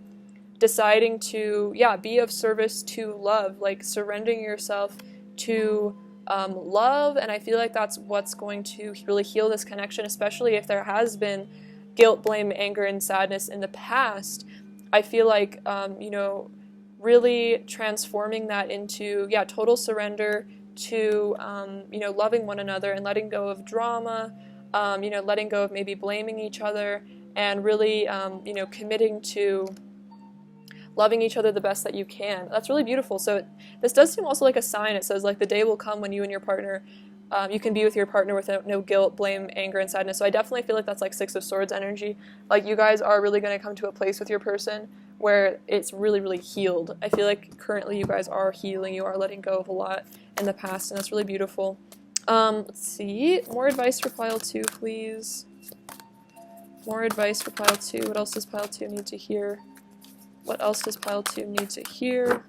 deciding to, yeah, be of service to love, like surrendering yourself to love, and I feel like that's what's going to really heal this connection, especially if there has been guilt, blame, anger, and sadness in the past. I feel like, you know, really transforming that into, yeah, total surrender to, you know, loving one another and letting go of drama, you know, letting go of maybe blaming each other, and really, you know, committing to loving each other the best that you can. That's really beautiful. So this does seem also like a sign. It says, like, the day will come when you and your partner, you can be with your partner without no guilt, blame, anger, and sadness. So I definitely feel like that's like Six of Swords energy. Like, you guys are really going to come to a place with your person where it's really, really healed. I feel like currently you guys are healing. You are letting go of a lot in the past, and that's really beautiful. Let's see. More advice for pile 2, please. More advice for pile 2. What else does pile 2 need to hear? What else does pile 2 need to hear?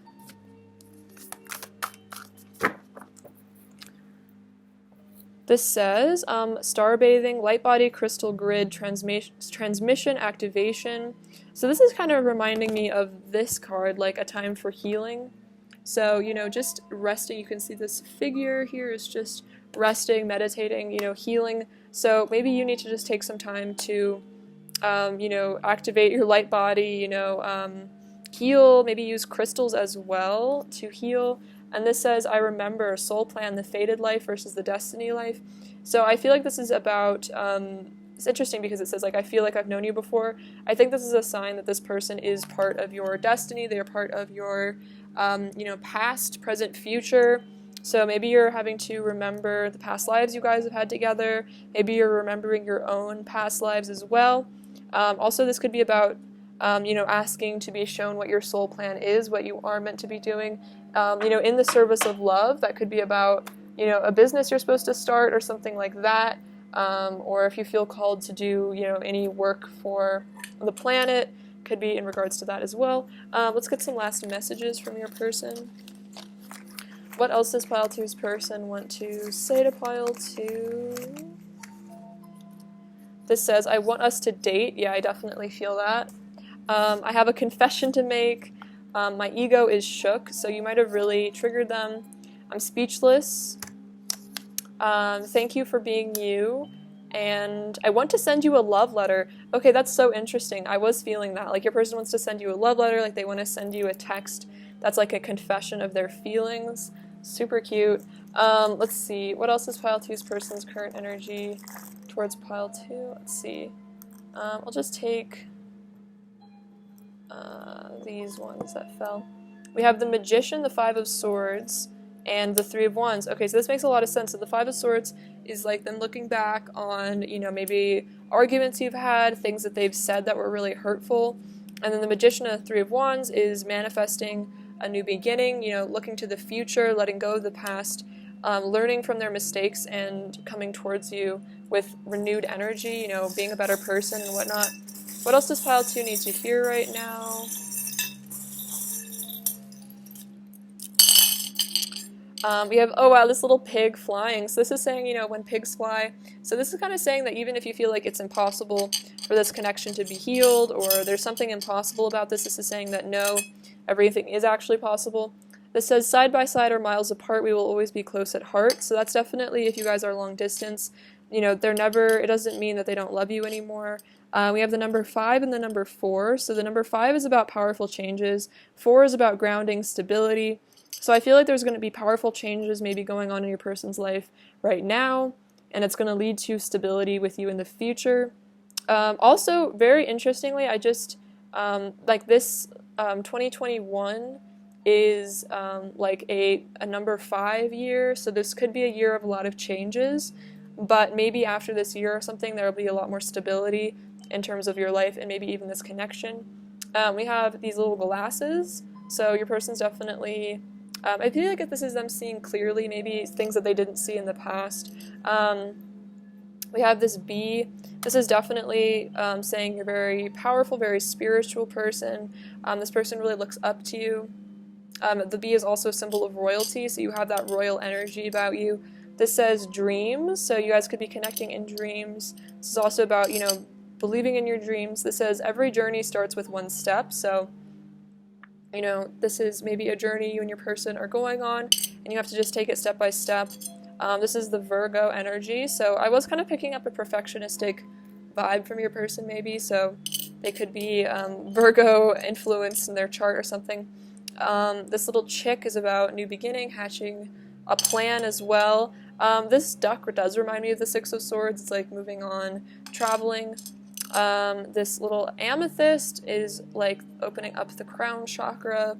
This says, star bathing, light body, crystal grid, transmission, activation. So this is kind of reminding me of this card, like a time for healing. So, you know, just resting. You can see this figure here is just resting, meditating, you know, healing. So maybe you need to just take some time to, you know, activate your light body, you know, heal, maybe use crystals as well to heal. And this says, I remember, soul plan, the fated life versus the destiny life. So I feel like this is about, it's interesting because it says, like, I feel like I've known you before. I think this is a sign that this person is part of your destiny. They are part of your, you know, past, present, future. So maybe you're having to remember the past lives you guys have had together. Maybe you're remembering your own past lives as well. Also, this could be about, you know, asking to be shown what your soul plan is, what you are meant to be doing, you know, in the service of love. That could be about, you know, a business you're supposed to start or something like that, or if you feel called to do, you know, any work for the planet, could be in regards to that as well. Let's get some last messages from your person. What else does pile 2's person want to say to pile 2? This says, I want us to date. Yeah, I definitely feel that. I have a confession to make. My ego is shook, so you might have really triggered them. I'm speechless. Thank you for being you. And I want to send you a love letter. Okay, that's so interesting. I was feeling that. Like, your person wants to send you a love letter, like they want to send you a text that's like a confession of their feelings. Super cute. Let's see. What else is pile 2's person's current energy towards pile 2? Let's see. I'll just take these ones that fell. We have the Magician, the Five of Swords, and the Three of Wands. Okay, so this makes a lot of sense. So the Five of Swords is like them looking back on, you know, maybe arguments you've had, things that they've said that were really hurtful. And then the Magician and the Three of Wands is manifesting a new beginning, you know, looking to the future, letting go of the past, learning from their mistakes and coming towards you with renewed energy, you know, being a better person and whatnot. What else does pile 2 need to hear right now? We have, oh wow, this little pig flying. So this is saying, you know, when pigs fly. So this is kind of saying that even if you feel like it's impossible for this connection to be healed, or there's something impossible about this is saying that no, everything is actually possible. This says, side by side or miles apart, we will always be close at heart. So that's definitely, if you guys are long distance, you know, they're never, it doesn't mean that they don't love you anymore. We have the number 5 and the number 4. So the number 5 is about powerful changes. 4 is about grounding, stability. So I feel like there's going to be powerful changes maybe going on in your person's life right now, and it's going to lead to stability with you in the future. Also, very interestingly, I just, like this 2021 is like a number 5 year, so this could be a year of a lot of changes, but maybe after this year or something, there will be a lot more stability in terms of your life and maybe even this connection. We have these little glasses, so your person's definitely... I feel like if this is them seeing clearly, maybe things that they didn't see in the past. We have this bee. This is definitely saying you're very powerful, very spiritual person. This person really looks up to you. The bee is also a symbol of royalty, so you have that royal energy about you. This says dreams, so you guys could be connecting in dreams. This is also about, you know, believing in your dreams. This says every journey starts with one step, so... you know, this is maybe a journey you and your person are going on, and you have to just take it step by step. This is the Virgo energy, so I was kind of picking up a perfectionistic vibe from your person maybe, so they could be Virgo influenced in their chart or something. This little chick is about new beginning, hatching a plan as well. This duck does remind me of the Six of Swords. It's like moving on, traveling. This little amethyst is like opening up the crown chakra,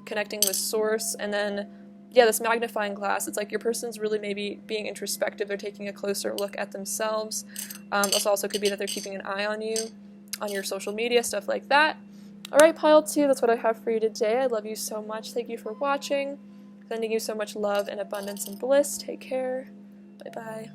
connecting with source, and then, yeah, this magnifying glass, it's like your person's really maybe being introspective, they're taking a closer look at themselves. This also could be that they're keeping an eye on you, on your social media, stuff like that. Alright, pile 2, that's what I have for you today. I love you so much. Thank you for watching. Sending you so much love and abundance and bliss. Take care. Bye-bye.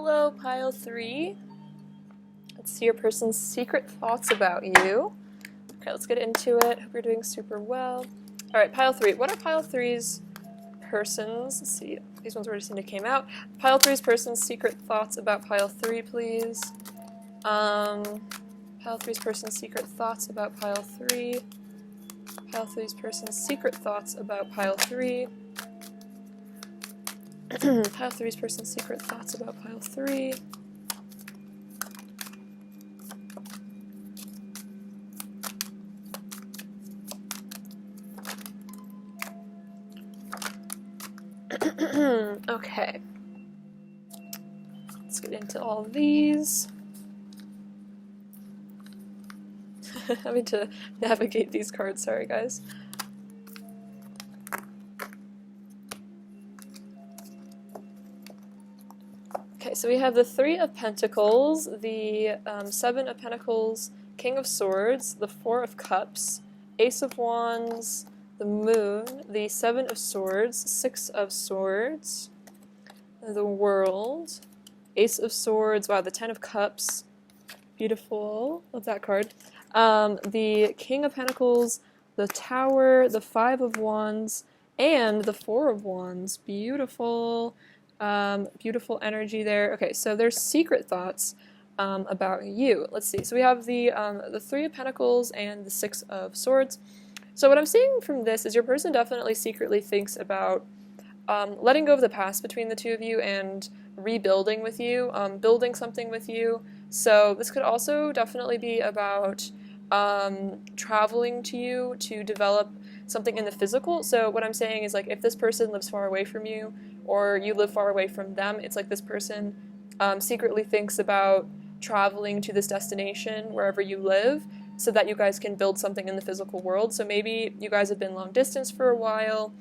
Hello, pile 3. Let's see your person's secret thoughts about you. Okay, let's get into it. Hope you're doing super well. Alright, pile 3. What are pile 3's person's, let's see, these ones already seem to came out. Pile 3's person's secret thoughts about pile 3, please. Pile 3's person's secret thoughts about pile 3. Pile 3's person's secret thoughts about pile 3. Pile 3's person's secret thoughts about pile 3. Okay. Let's get into all of these. Having to navigate these cards, sorry guys. Okay, so we have the 3 of Pentacles, the 7 of Pentacles, King of Swords, the 4 of Cups, Ace of Wands, the Moon, the 7 of Swords, 6 of Swords, the World, Ace of Swords, wow, the 10 of Cups, beautiful, love that card, the King of Pentacles, the Tower, the 5 of Wands, and the 4 of Wands, beautiful. Beautiful energy there. Okay, so there's secret thoughts about you. Let's see. So we have the 3 of Pentacles and the 6 of Swords. So what I'm seeing from this is your person definitely secretly thinks about letting go of the past between the two of you and rebuilding with you, building something with you. So this could also definitely be about traveling to you to develop something in the physical. So what I'm saying is, like, if this person lives far away from you or you live far away from them, it's like this person secretly thinks about traveling to this destination wherever you live so that you guys can build something in the physical world. So maybe you guys have been long distance for a while,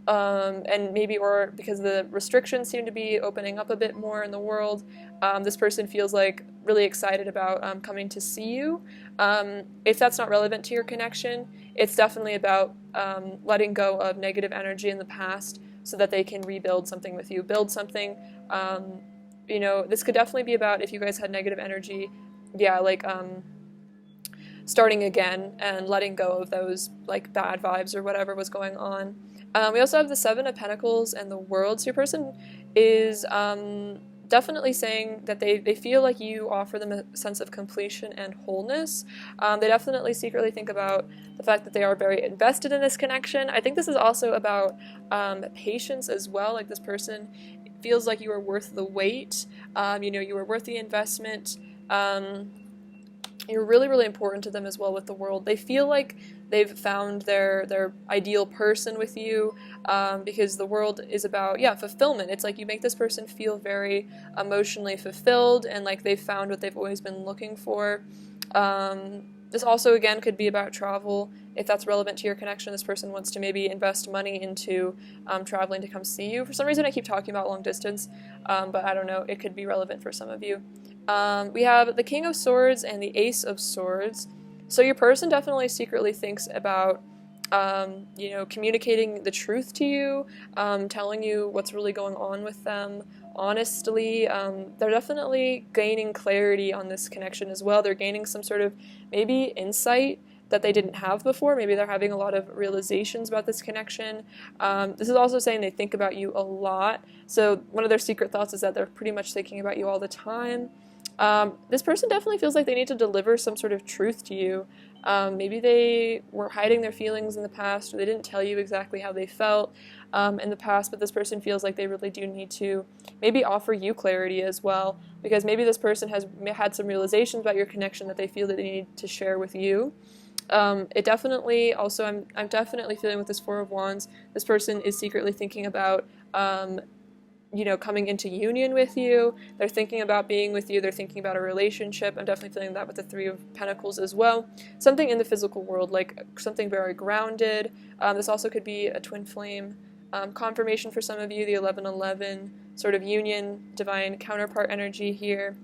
and maybe, or because the restrictions seem to be opening up a bit more in the world, this person feels like really excited about coming to see you. If that's not relevant to your connection, it's definitely about letting go of negative energy in the past so that they can rebuild something with you, build something. You know, this could definitely be about if you guys had negative energy, yeah, like starting again and letting go of those like bad vibes or whatever was going on. We also have the 7 of Pentacles and the World. So your person is definitely saying that they feel like you offer them a sense of completion and wholeness. They definitely secretly think about the fact that they are very invested in this connection. I think this is also about patience as well. Like, this person feels like you are worth the wait. You know, you are worth the investment. You're really, really important to them as well with the World. They feel like they've found their ideal person with you, because the World is about, yeah, fulfillment. It's like you make this person feel very emotionally fulfilled and like they've found what they've always been looking for. This also, again, could be about travel. If that's relevant to your connection, this person wants to maybe invest money into traveling to come see you. For some reason, I keep talking about long distance, but I don't know. It could be relevant for some of you. We have the King of Swords and the Ace of Swords. So your person definitely secretly thinks about, you know, communicating the truth to you, telling you what's really going on with them, honestly. They're definitely gaining clarity on this connection as well. They're gaining some sort of maybe insight that they didn't have before. Maybe they're having a lot of realizations about this connection. This is also saying they think about you a lot. So one of their secret thoughts is that they're pretty much thinking about you all the time. This person definitely feels like they need to deliver some sort of truth to you. Maybe they were hiding their feelings in the past, or they didn't tell you exactly how they felt in the past, but this person feels like they really do need to maybe offer you clarity as well, because maybe this person has had some realizations about your connection that they feel that they need to share with you. It definitely, also, I'm definitely feeling with this 4 of Wands, this person is secretly thinking about you know, coming into union with you. They're thinking about being with you. They're thinking about a relationship. I'm definitely feeling that with the 3 of Pentacles as well. Something in the physical world, like something very grounded. This also could be a twin flame confirmation for some of you, the 11-11 sort of union, divine counterpart energy here,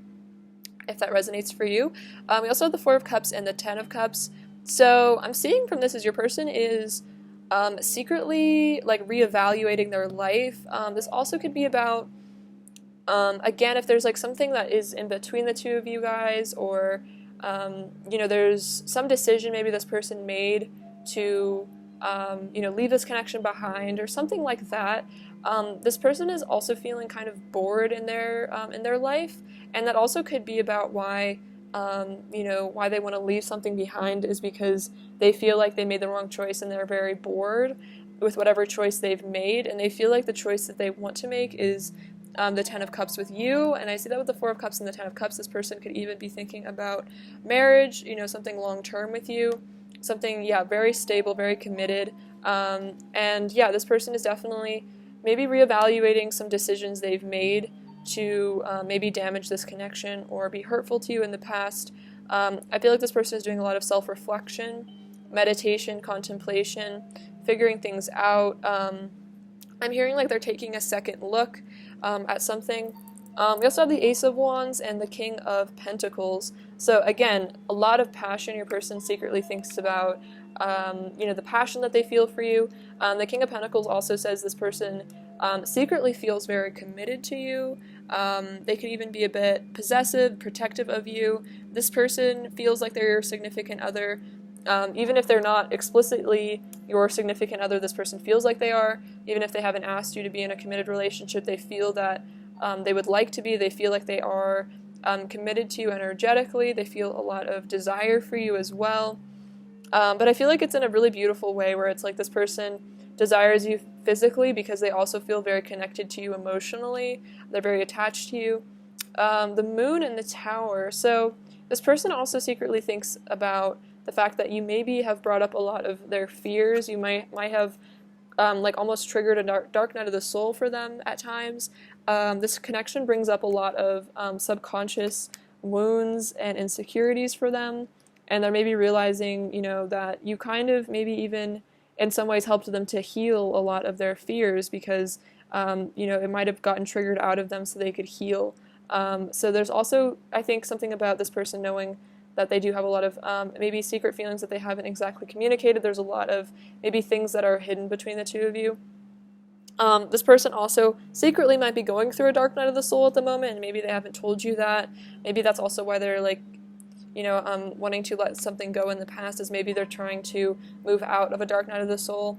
if that resonates for you. We also have the 4 of Cups and the 10 of Cups. So I'm seeing from this is your person is secretly like reevaluating their life. This also could be about Again, if there's like something that is in between the two of you guys, or there's some decision maybe this person made to leave this connection behind or something like that. This person is also feeling kind of bored in their life, and that also could be about why why they want to leave something behind is because they feel like they made the wrong choice and they're very bored with whatever choice they've made, and they feel like the choice that they want to make is the Ten of Cups with you. And I see that with the Four of Cups and the Ten of Cups, this person could even be thinking about marriage, something long-term with you, something, very stable, very committed. This person is definitely maybe reevaluating some decisions they've made to maybe damage this connection or be hurtful to you in the past. I feel like this person is doing a lot of self-reflection, meditation, contemplation, figuring things out. I'm hearing like they're taking a second look at something. We also have the Ace of Wands and the King of Pentacles. So again, a lot of passion. Your person secretly thinks about, the passion that they feel for you. The King of Pentacles also says this person secretly feels very committed to you. They could even be a bit possessive, protective of you. This person feels like they're your significant other. Even if they're not explicitly your significant other, this person feels like they are. Even if they haven't asked you to be in a committed relationship, they feel that they would like to be. They feel like they are committed to you energetically. They feel a lot of desire for you as well. But I feel like it's in a really beautiful way where it's like this person desires you physically because they also feel very connected to you emotionally. They're very attached to you. The Moon and the Tower. So this person also secretly thinks about the fact that you maybe have brought up a lot of their fears. You might have almost triggered a dark night of the soul for them at times. This connection brings up a lot of subconscious wounds and insecurities for them, and they're maybe realizing, that you kind of maybe even in some ways helped them to heal a lot of their fears because, it might have gotten triggered out of them so they could heal. So there's also, I think, something about this person knowing that they do have a lot of maybe secret feelings that they haven't exactly communicated. There's a lot of maybe things that are hidden between the two of you. This person also secretly might be going through a dark night of the soul at the moment, and maybe they haven't told you that. Maybe that's also why they're wanting to let something go in the past, is maybe they're trying to move out of a dark night of the soul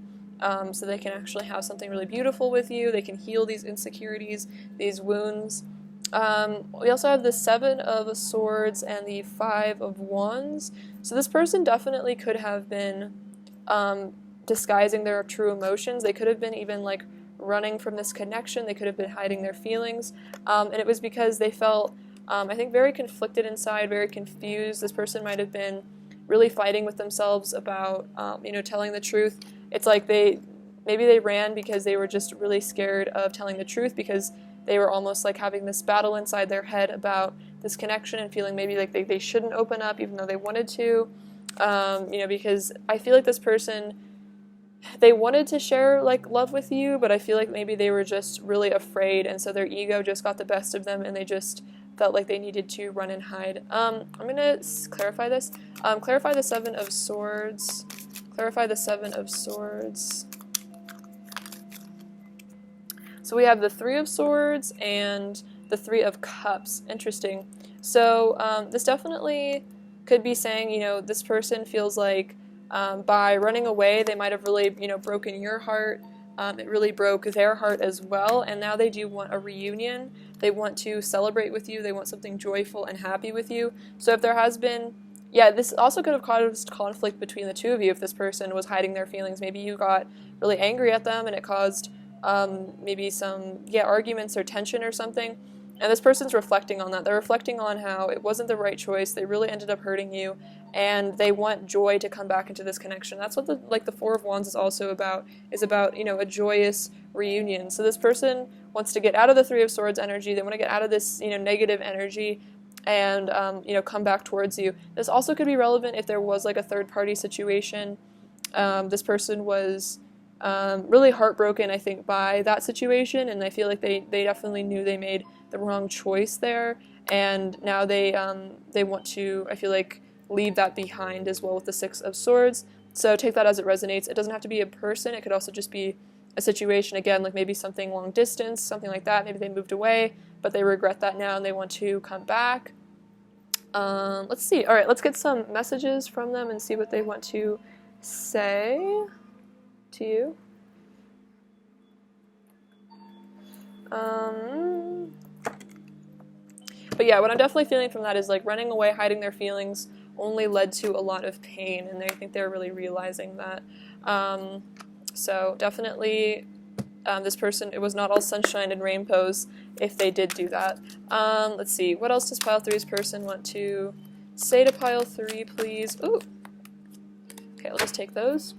so they can actually have something really beautiful with you. They can heal these insecurities, these wounds. We also have the Seven of Swords and the Five of Wands. So this person definitely could have been disguising their true emotions. They could have been even running from this connection. They could have been hiding their feelings. And it was because they felt, I think, very conflicted inside, very confused. This person might have been really fighting with themselves about, telling the truth. It's like maybe they ran because they were just really scared of telling the truth because they were almost like having this battle inside their head about this connection and feeling maybe like they shouldn't open up even though they wanted to, because I feel like this person, they wanted to share love with you, but I feel like maybe they were just really afraid, and so their ego just got the best of them and they just felt like they needed to run and hide. I'm going to clarify this. Clarify the Seven of Swords. Clarify the Seven of Swords. So we have the Three of Swords and the Three of Cups. Interesting. So this definitely could be saying, this person feels like by running away, they might have really, broken your heart. It really broke their heart as well, and now they do want a reunion. They want to celebrate with you. They want something joyful and happy with you. So if there has been, this also could have caused conflict between the two of you if this person was hiding their feelings. Maybe you got really angry at them and it caused maybe some arguments or tension or something, and this person's reflecting on that. They're reflecting on how it wasn't the right choice. They really ended up hurting you, and they want joy to come back into this connection. That's what the Four of Wands is also about, a joyous reunion. So this person wants to get out of the Three of Swords energy. They want to get out of this negative energy and come back towards you. This also could be relevant if there was a third party situation. This person was really heartbroken, I think, by that situation, and I feel like they definitely knew they made the wrong choice there, and now they want to, I feel like, leave that behind as well with the Six of Swords. So take that as it resonates. It doesn't have to be a person. It could also just be a situation, again, like maybe something long distance, something like that. Maybe they moved away, but they regret that now and they want to come back. Let's see. All right, let's get some messages from them and see what they want to say to you. But yeah, what I'm definitely feeling from that is like running away, hiding their feelings only led to a lot of pain, and I think they're really realizing that. So definitely this person, it was not all sunshine and rainbows if they did do that. Let's see, what else does pile 3's person want to say to pile 3, please? Ooh. Okay, I'll just take those.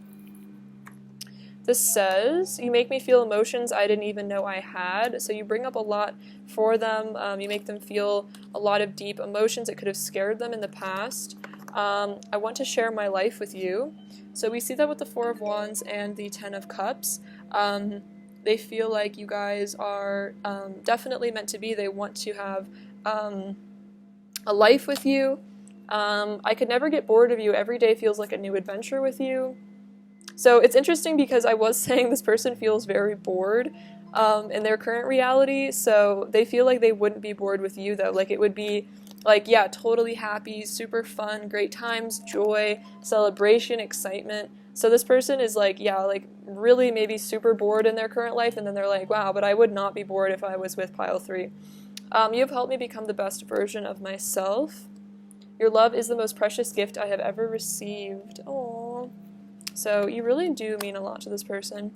This says, you make me feel emotions I didn't even know I had. So you bring up a lot for them. You make them feel a lot of deep emotions that could have scared them in the past. I want to share my life with you. So we see that with the 4 of Wands and the 10 of Cups. They feel like you guys are definitely meant to be. They want to have a life with you. I could never get bored of you. Every day feels like a new adventure with you. So it's interesting because I was saying this person feels very bored in their current reality, so they feel like they wouldn't be bored with you though. Like it would be like, yeah, totally happy, super fun, great times, joy, celebration, excitement. So this person is like, yeah, like really maybe super bored in their current life, and then they're like, wow, but I would not be bored if I was with pile 3. You have helped me become the best version of myself. Your love is the most precious gift I have ever received. Aww. So you really do mean a lot to this person.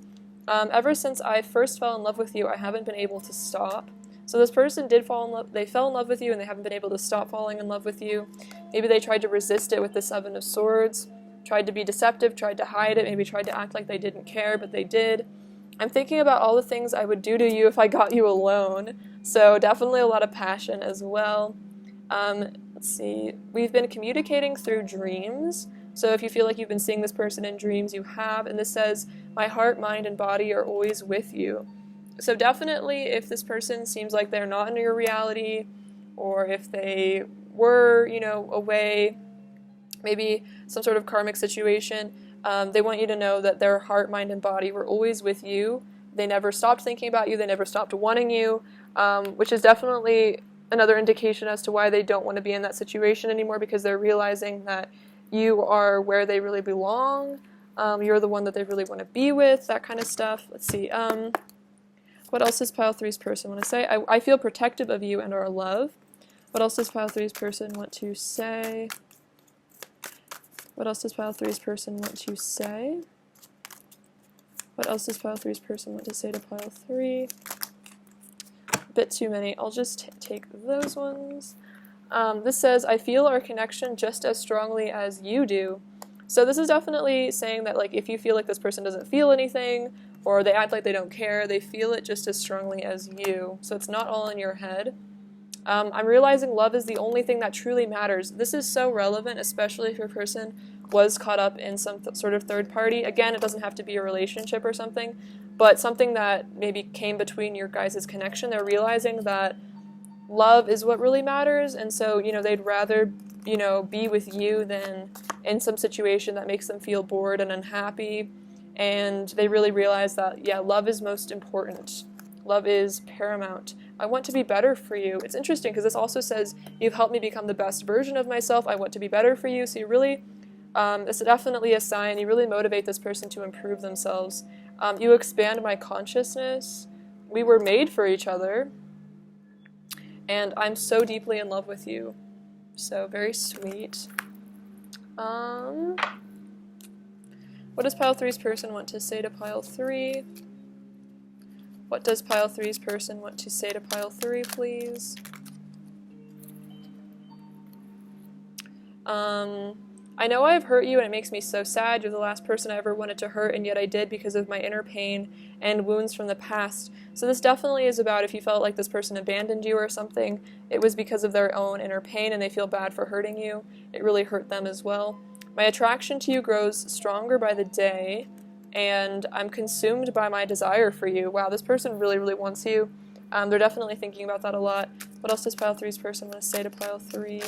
Ever since I first fell in love with you, I haven't been able to stop. So this person did fall in love, they fell in love with you and they haven't been able to stop falling in love with you. Maybe they tried to resist it with the 7 of Swords, tried to be deceptive, tried to hide it, maybe tried to act like they didn't care, but they did. I'm thinking about all the things I would do to you if I got you alone. So definitely a lot of passion as well. Let's see, we've been communicating through dreams. So if you feel like you've been seeing this person in dreams, you have. And this says, my heart, mind, and body are always with you. So definitely if this person seems like they're not in your reality, or if they were, you know, away, maybe some sort of karmic situation, they want you to know that their heart, mind, and body were always with you. They never stopped thinking about you. They never stopped wanting you, which is definitely another indication as to why they don't want to be in that situation anymore, because they're realizing that you are where they really belong. You're the one that they really want to be with, that kind of stuff. Let's see. What else does pile 3's person want to say? I feel protective of you and our love. What else does pile 3's person want to say? What else does pile 3's person want to say? What else does pile 3's person want to say to pile 3? A bit too many. I'll just take those ones. This says, I feel our connection just as strongly as you do. So this is definitely saying that, like, if you feel like this person doesn't feel anything, or they act like they don't care, they feel it just as strongly as you. So it's not all in your head. I'm realizing love is the only thing that truly matters. This is so relevant, especially if your person was caught up in some sort of third party. Again, it doesn't have to be a relationship or something, but something that maybe came between your guys' connection. They're realizing that love is what really matters, and so, you know, they'd rather, you know, be with you than in some situation that makes them feel bored and unhappy. And they really realize that, yeah, love is most important. Love is paramount. I want to be better for you. It's interesting because this also says, you've helped me become the best version of myself. I want to be better for you. So you really, it's definitely a sign. You really motivate this person to improve themselves. You expand my consciousness. We were made for each other. And I'm so deeply in love with you. So very sweet. What does pile 3's person want to say to pile 3? What does pile 3's person want to say to pile 3, please? I know I've hurt you and it makes me so sad. You're the last person I ever wanted to hurt, and yet I did because of my inner pain and wounds from the past. So this definitely is about if you felt like this person abandoned you or something, it was because of their own inner pain and they feel bad for hurting you. It really hurt them as well. My attraction to you grows stronger by the day, and I'm consumed by my desire for you. Wow, this person really, really wants you. They're definitely thinking about that a lot. What else does pile 3's person want to say to pile 3?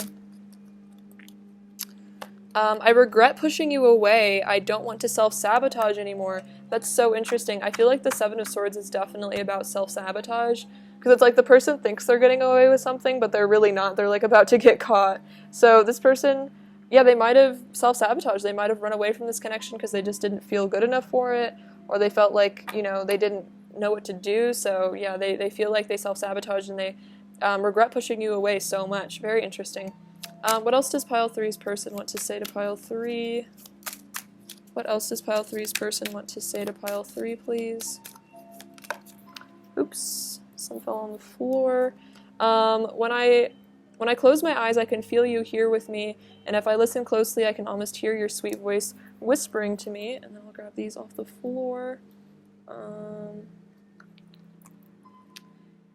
I regret pushing you away. I don't want to self-sabotage anymore. That's so interesting. I feel like the Seven of Swords is definitely about self-sabotage. Because it's like the person thinks they're getting away with something, but they're really not. They're like about to get caught. So this person, yeah, they might have self-sabotaged. They might have run away from this connection because they just didn't feel good enough for it. Or they felt like, you know, they didn't know what to do. So yeah, they feel like they self-sabotaged and they regret pushing you away so much. Very interesting. What else does pile 3's person want to say to pile 3? What else does pile 3's person want to say to pile 3, please? Oops, some fell on the floor. When I close my eyes, I can feel you here with me, and if I listen closely, I can almost hear your sweet voice whispering to me. And then I'll grab these off the floor.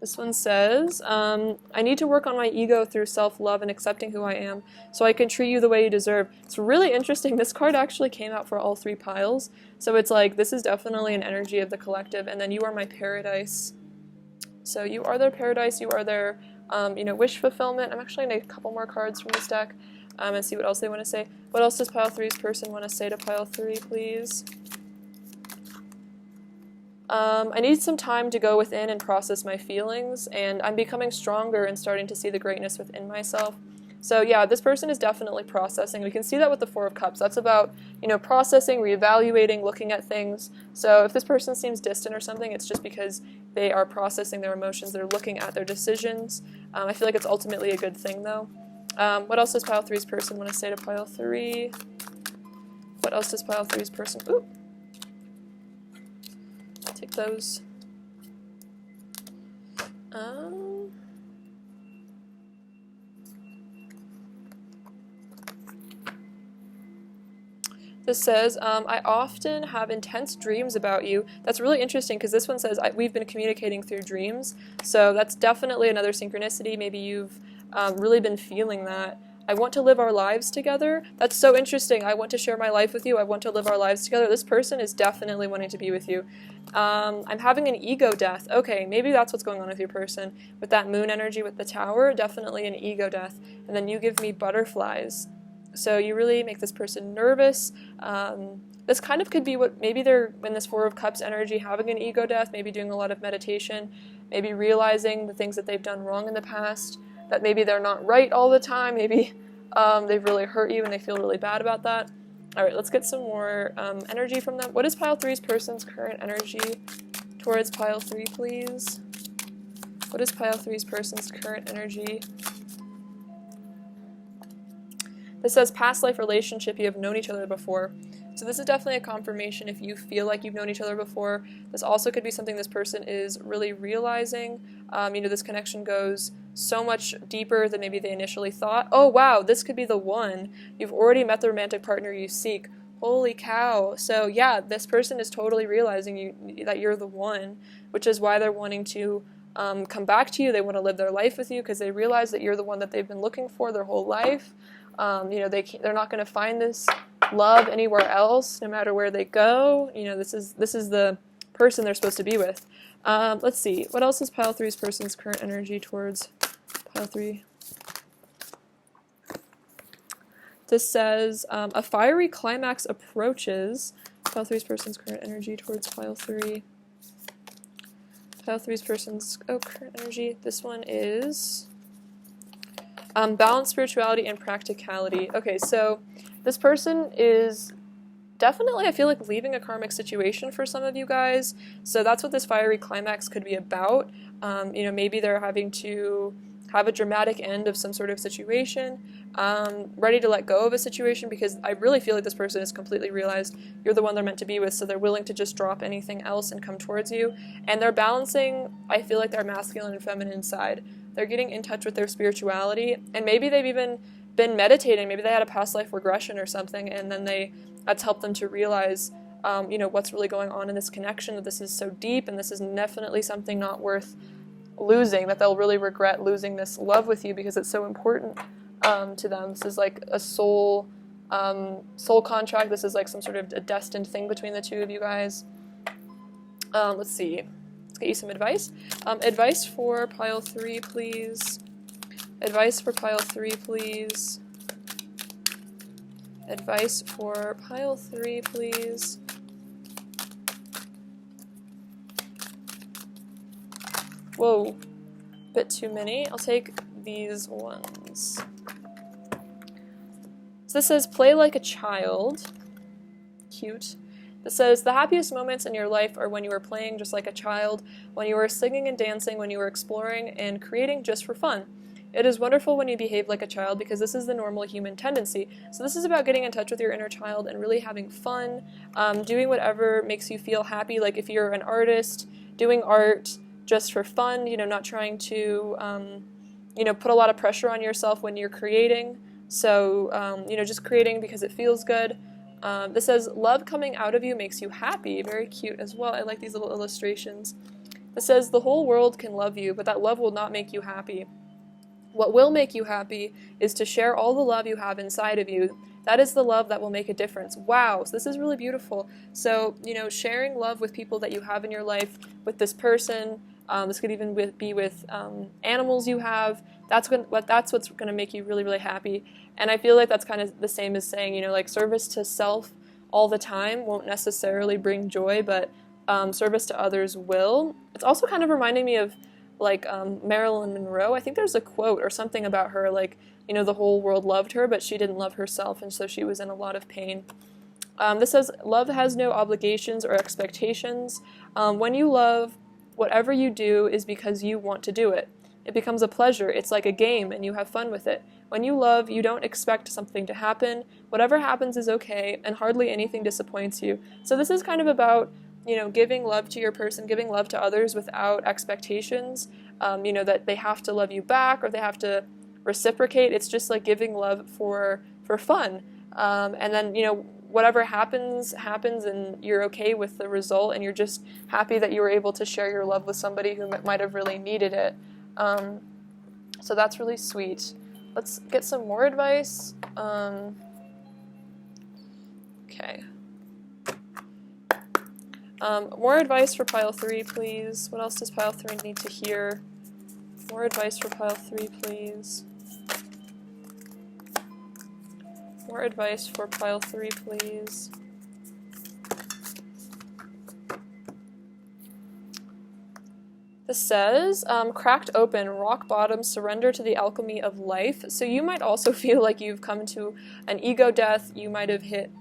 This one says, I need to work on my ego through self-love and accepting who I am so I can treat you the way you deserve. It's really interesting. This card actually came out for all 3 piles. So it's like, this is definitely an energy of the collective. And then you are my paradise. So you are their paradise. You are their, wish fulfillment. I'm actually going to take a couple more cards from this deck and see what else they want to say. What else does pile 3's person want to say to pile 3, please? I need some time to go within and process my feelings, and I'm becoming stronger and starting to see the greatness within myself. So yeah, this person is definitely processing. We can see that with the Four of Cups. That's about, processing, reevaluating, looking at things. So if this person seems distant or something, it's just because they are processing their emotions. They're looking at their decisions. I feel like it's ultimately a good thing, though. What else does pile 3's person want to say to pile 3? What else does pile 3's person... Ooh. Take those. This says, I often have intense dreams about you. That's really interesting because this one says we've been communicating through dreams. So that's definitely another synchronicity. Maybe you've really been feeling that. I want to live our lives together. That's so interesting. I want to share my life with you. I want to live our lives together. This person is definitely wanting to be with you. I'm having an ego death. Okay, maybe that's what's going on with your person. With that moon energy with the tower, definitely an ego death. And then you give me butterflies. So you really make this person nervous. This kind of could be what, maybe they're in this Four of Cups energy, having an ego death, maybe doing a lot of meditation, maybe realizing the things that they've done wrong in the past, that maybe they're not right all the time, maybe they've really hurt you and they feel really bad about that. Alright, let's get some more energy from them. What is pile 3's person's current energy towards pile 3, please? What is pile 3's person's current energy? This says past life relationship, you have known each other before. So this is definitely a confirmation if you feel like you've known each other before. This also could be something this person is really realizing. This connection goes so much deeper than maybe they initially thought. Oh wow, this could be the one. You've already met the romantic partner you seek. Holy cow. So yeah, this person is totally realizing that you're the one, which is why they're wanting to come back to you. They want to live their life with you because they realize that you're the one that they've been looking for their whole life. They're not going to find this love anywhere else, no matter where they go. This is the person they're supposed to be with. Let's see. What else is pile 3's person's current energy towards pile 3? This says, a fiery climax approaches. Pile 3's person's current energy towards pile 3. Pile 3's person's current energy. This one is balance, spirituality, and practicality. Okay, so this person is definitely, I feel like, leaving a karmic situation for some of you guys. So that's what this fiery climax could be about. Maybe they're having to have a dramatic end of some sort of situation, ready to let go of a situation, because I really feel like this person has completely realized you're the one they're meant to be with, so they're willing to just drop anything else and come towards you. And they're balancing, I feel like, their masculine and feminine side. They're getting in touch with their spirituality, and maybe they've even been meditating. Maybe they had a past life regression or something, and then that's helped them to realize, what's really going on in this connection, that this is so deep, and this is definitely something not worth losing, that they'll really regret losing this love with you because it's so important to them. This is like a soul contract. This is like some sort of a destined thing between the two of you guys. Let's see. Let's get you some advice. Advice for pile 3, please. Advice for pile 3, please. Advice for pile 3, please. Whoa, bit too many. I'll take these ones. So this says, play like a child. Cute. This says, the happiest moments in your life are when you were playing just like a child, when you were singing and dancing, when you were exploring and creating just for fun. It is wonderful when you behave like a child because this is the normal human tendency. So this is about getting in touch with your inner child and really having fun, doing whatever makes you feel happy. Like if you're an artist, doing art just for fun, you know, not trying to, you know, put a lot of pressure on yourself when you're creating. So, you know, just creating because it feels good. This says, love coming out of you makes you happy. Very cute as well. I like these little illustrations. It says, the whole world can love you, but that love will not make you happy. What will make you happy is to share all the love you have inside of you. That is the love that will make a difference. Wow, so this is really beautiful. So, you know, sharing love with people that you have in your life, with this person, this could even be with animals you have. That's what's going to make you really, really happy. And I feel like that's kind of the same as saying, you know, like service to self all the time won't necessarily bring joy, but service to others will. It's also kind of reminding me of like Marilyn Monroe. I think there's a quote or something about her, like, you know, the whole world loved her, but she didn't love herself, and so she was in a lot of pain. This says, love has no obligations or expectations. When you love, whatever you do is because you want to do it. It becomes a pleasure. It's like a game, and you have fun with it. When you love, you don't expect something to happen. Whatever happens is okay, and hardly anything disappoints you. So this is kind of about, you know, giving love to your person, giving love to others without expectations, you know, that they have to love you back or they have to reciprocate. It's just like giving love for fun. And then, you know, whatever happens, and you're okay with the result, and you're just happy that you were able to share your love with somebody who might have really needed it. So that's really sweet. Let's get some more advice. Okay. More advice for pile 3, please. What else does pile 3 need to hear? More advice for pile 3, please. More advice for pile 3, please. This says, cracked open, rock bottom, surrender to the alchemy of life. So you might also feel like you've come to an ego death. You might have hit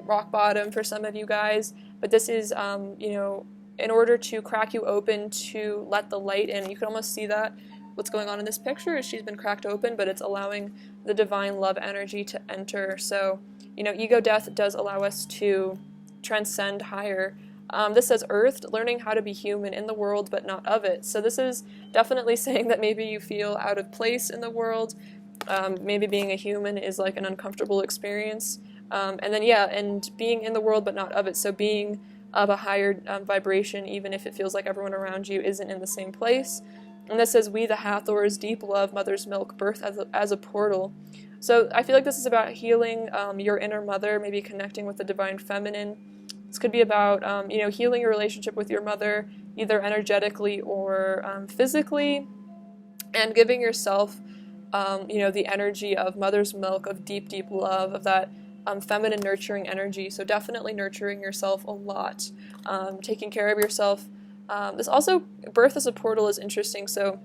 rock bottom for some of you guys. But this is, you know, in order to crack you open to let the light in. You can almost see that. What's going on in this picture is she's been cracked open, but it's allowing the divine love energy to enter. So, you know, ego death does allow us to transcend higher. This says earthed, learning how to be human in the world, but not of it. So this is definitely saying that maybe you feel out of place in the world. Maybe being a human is like an uncomfortable experience. And then, yeah, and being in the world, but not of it. So being of a higher vibration, even if it feels like everyone around you isn't in the same place. And this says, we the Hathors, deep love, mother's milk, birth as a portal. So I feel like this is about healing your inner mother, maybe connecting with the divine feminine. This could be about, you know, healing your relationship with your mother, either energetically or physically, and giving yourself, you know, the energy of mother's milk, of deep, deep love, of that feminine nurturing energy. So definitely nurturing yourself a lot, taking care of yourself. This also, birth as a portal is interesting. So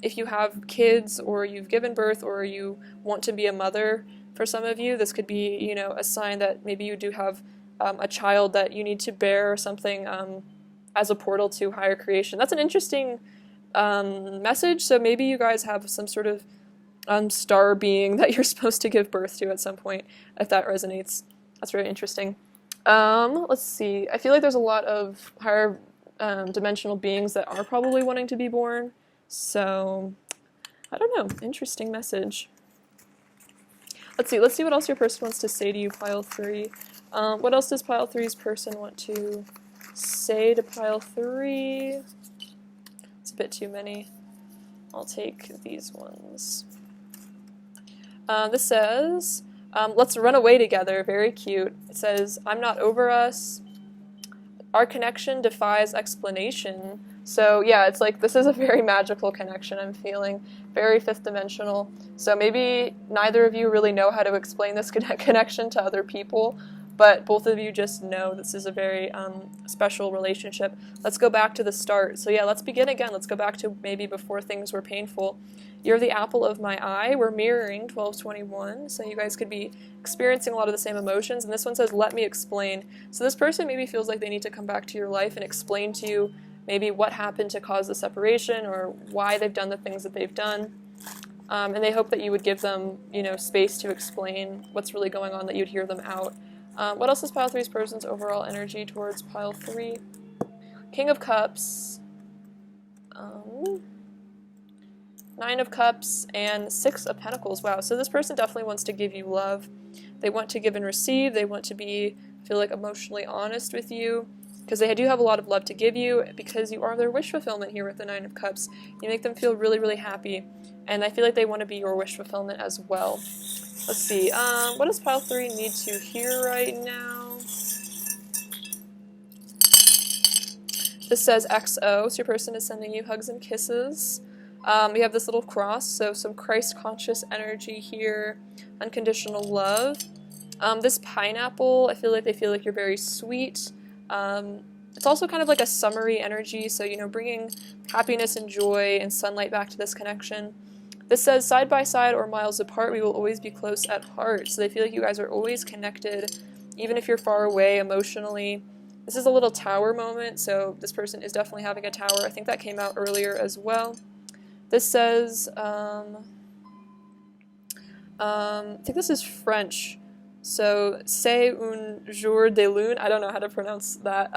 if you have kids or you've given birth or you want to be a mother, for some of you, this could be, you know, a sign that maybe you do have a child that you need to bear or something as a portal to higher creation. That's an interesting message. So maybe you guys have some sort of star being that you're supposed to give birth to at some point, if that resonates. That's very interesting. Let's see. I feel like there's a lot of higher dimensional beings that are probably wanting to be born. So, I don't know. Interesting message. Let's see what else your person wants to say to you, pile 3. What else does pile 3's person want to say to pile 3? It's a bit too many. I'll take these ones. This says, let's run away together. Very cute. It says, I'm not over us. Our connection defies explanation. So yeah, it's like this is a very magical connection I'm feeling, very fifth dimensional. So maybe neither of you really know how to explain this connection to other people, but both of you just know this is a very special relationship. Let's go back to the start. So yeah, let's begin again. Let's go back to maybe before things were painful. You're the apple of my eye. We're mirroring 1221, so you guys could be experiencing a lot of the same emotions. And this one says, let me explain. So this person maybe feels like they need to come back to your life and explain to you maybe what happened to cause the separation or why they've done the things that they've done. And they hope that you would give them, space to explain what's really going on, that you'd hear them out. What else is pile three's person's overall energy towards pile three? King of Cups, Nine of Cups, and Six of Pentacles. Wow, so this person definitely wants to give you love. They want to give and receive. They want to feel like emotionally honest with you, because they do have a lot of love to give you, because you are their wish fulfillment here with the Nine of Cups. You make them feel really, really happy, and I feel like they want to be your wish fulfillment as well. Let's see, what does pile three need to hear right now? This says XO, so your person is sending you hugs and kisses. We have this little cross, so some Christ-conscious energy here, unconditional love. This pineapple, I feel like they feel like you're very sweet. It's also kind of like a summery energy, so, bringing happiness and joy and sunlight back to this connection. This says, side by side or miles apart, we will always be close at heart. So they feel like you guys are always connected, even if you're far away emotionally. This is a little tower moment, so this person is definitely having a tower. I think that came out earlier as well. This says, I think this is French. So, c'est un jour de lune. I don't know how to pronounce that.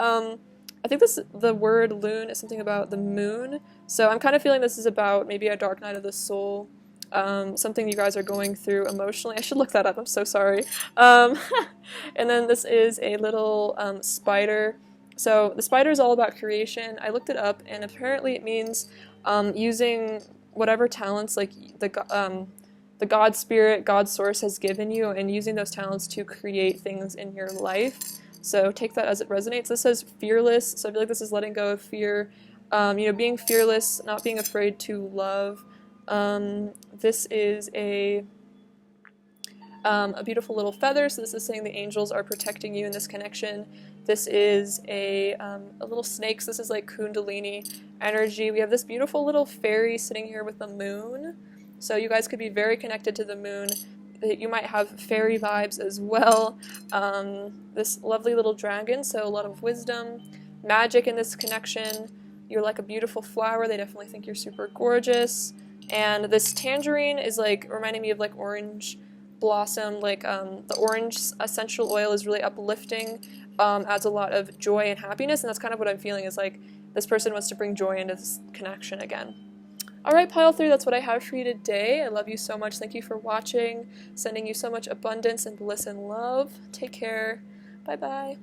I think the word lune is something about the moon. So I'm kind of feeling this is about maybe a dark night of the soul. Something you guys are going through emotionally. I should look that up. I'm so sorry. And then this is a little spider. So the spider is all about creation. I looked it up, and apparently it means using whatever talents like the God Spirit, God Source has given you, and using those talents to create things in your life. So take that as it resonates. This says fearless, so I feel like this is letting go of fear. Being fearless, not being afraid to love. This is a beautiful little feather, so this is saying the angels are protecting you in this connection. This is a little snake, so this is like Kundalini energy. We have this beautiful little fairy sitting here with the moon, so you guys could be very connected to the moon. You might have fairy vibes as well. This lovely little dragon, so a lot of wisdom, magic in this connection. You're like a beautiful flower. They definitely think you're super gorgeous. And this tangerine is like reminding me of like orange blossom. Like the orange essential oil is really uplifting, adds a lot of joy and happiness, and that's kind of what I'm feeling, is like this person wants to bring joy into this connection again. Alright, pile 3, that's what I have for you today. I love you so much. Thank you for watching. Sending you so much abundance and bliss and love. Take care. Bye-bye.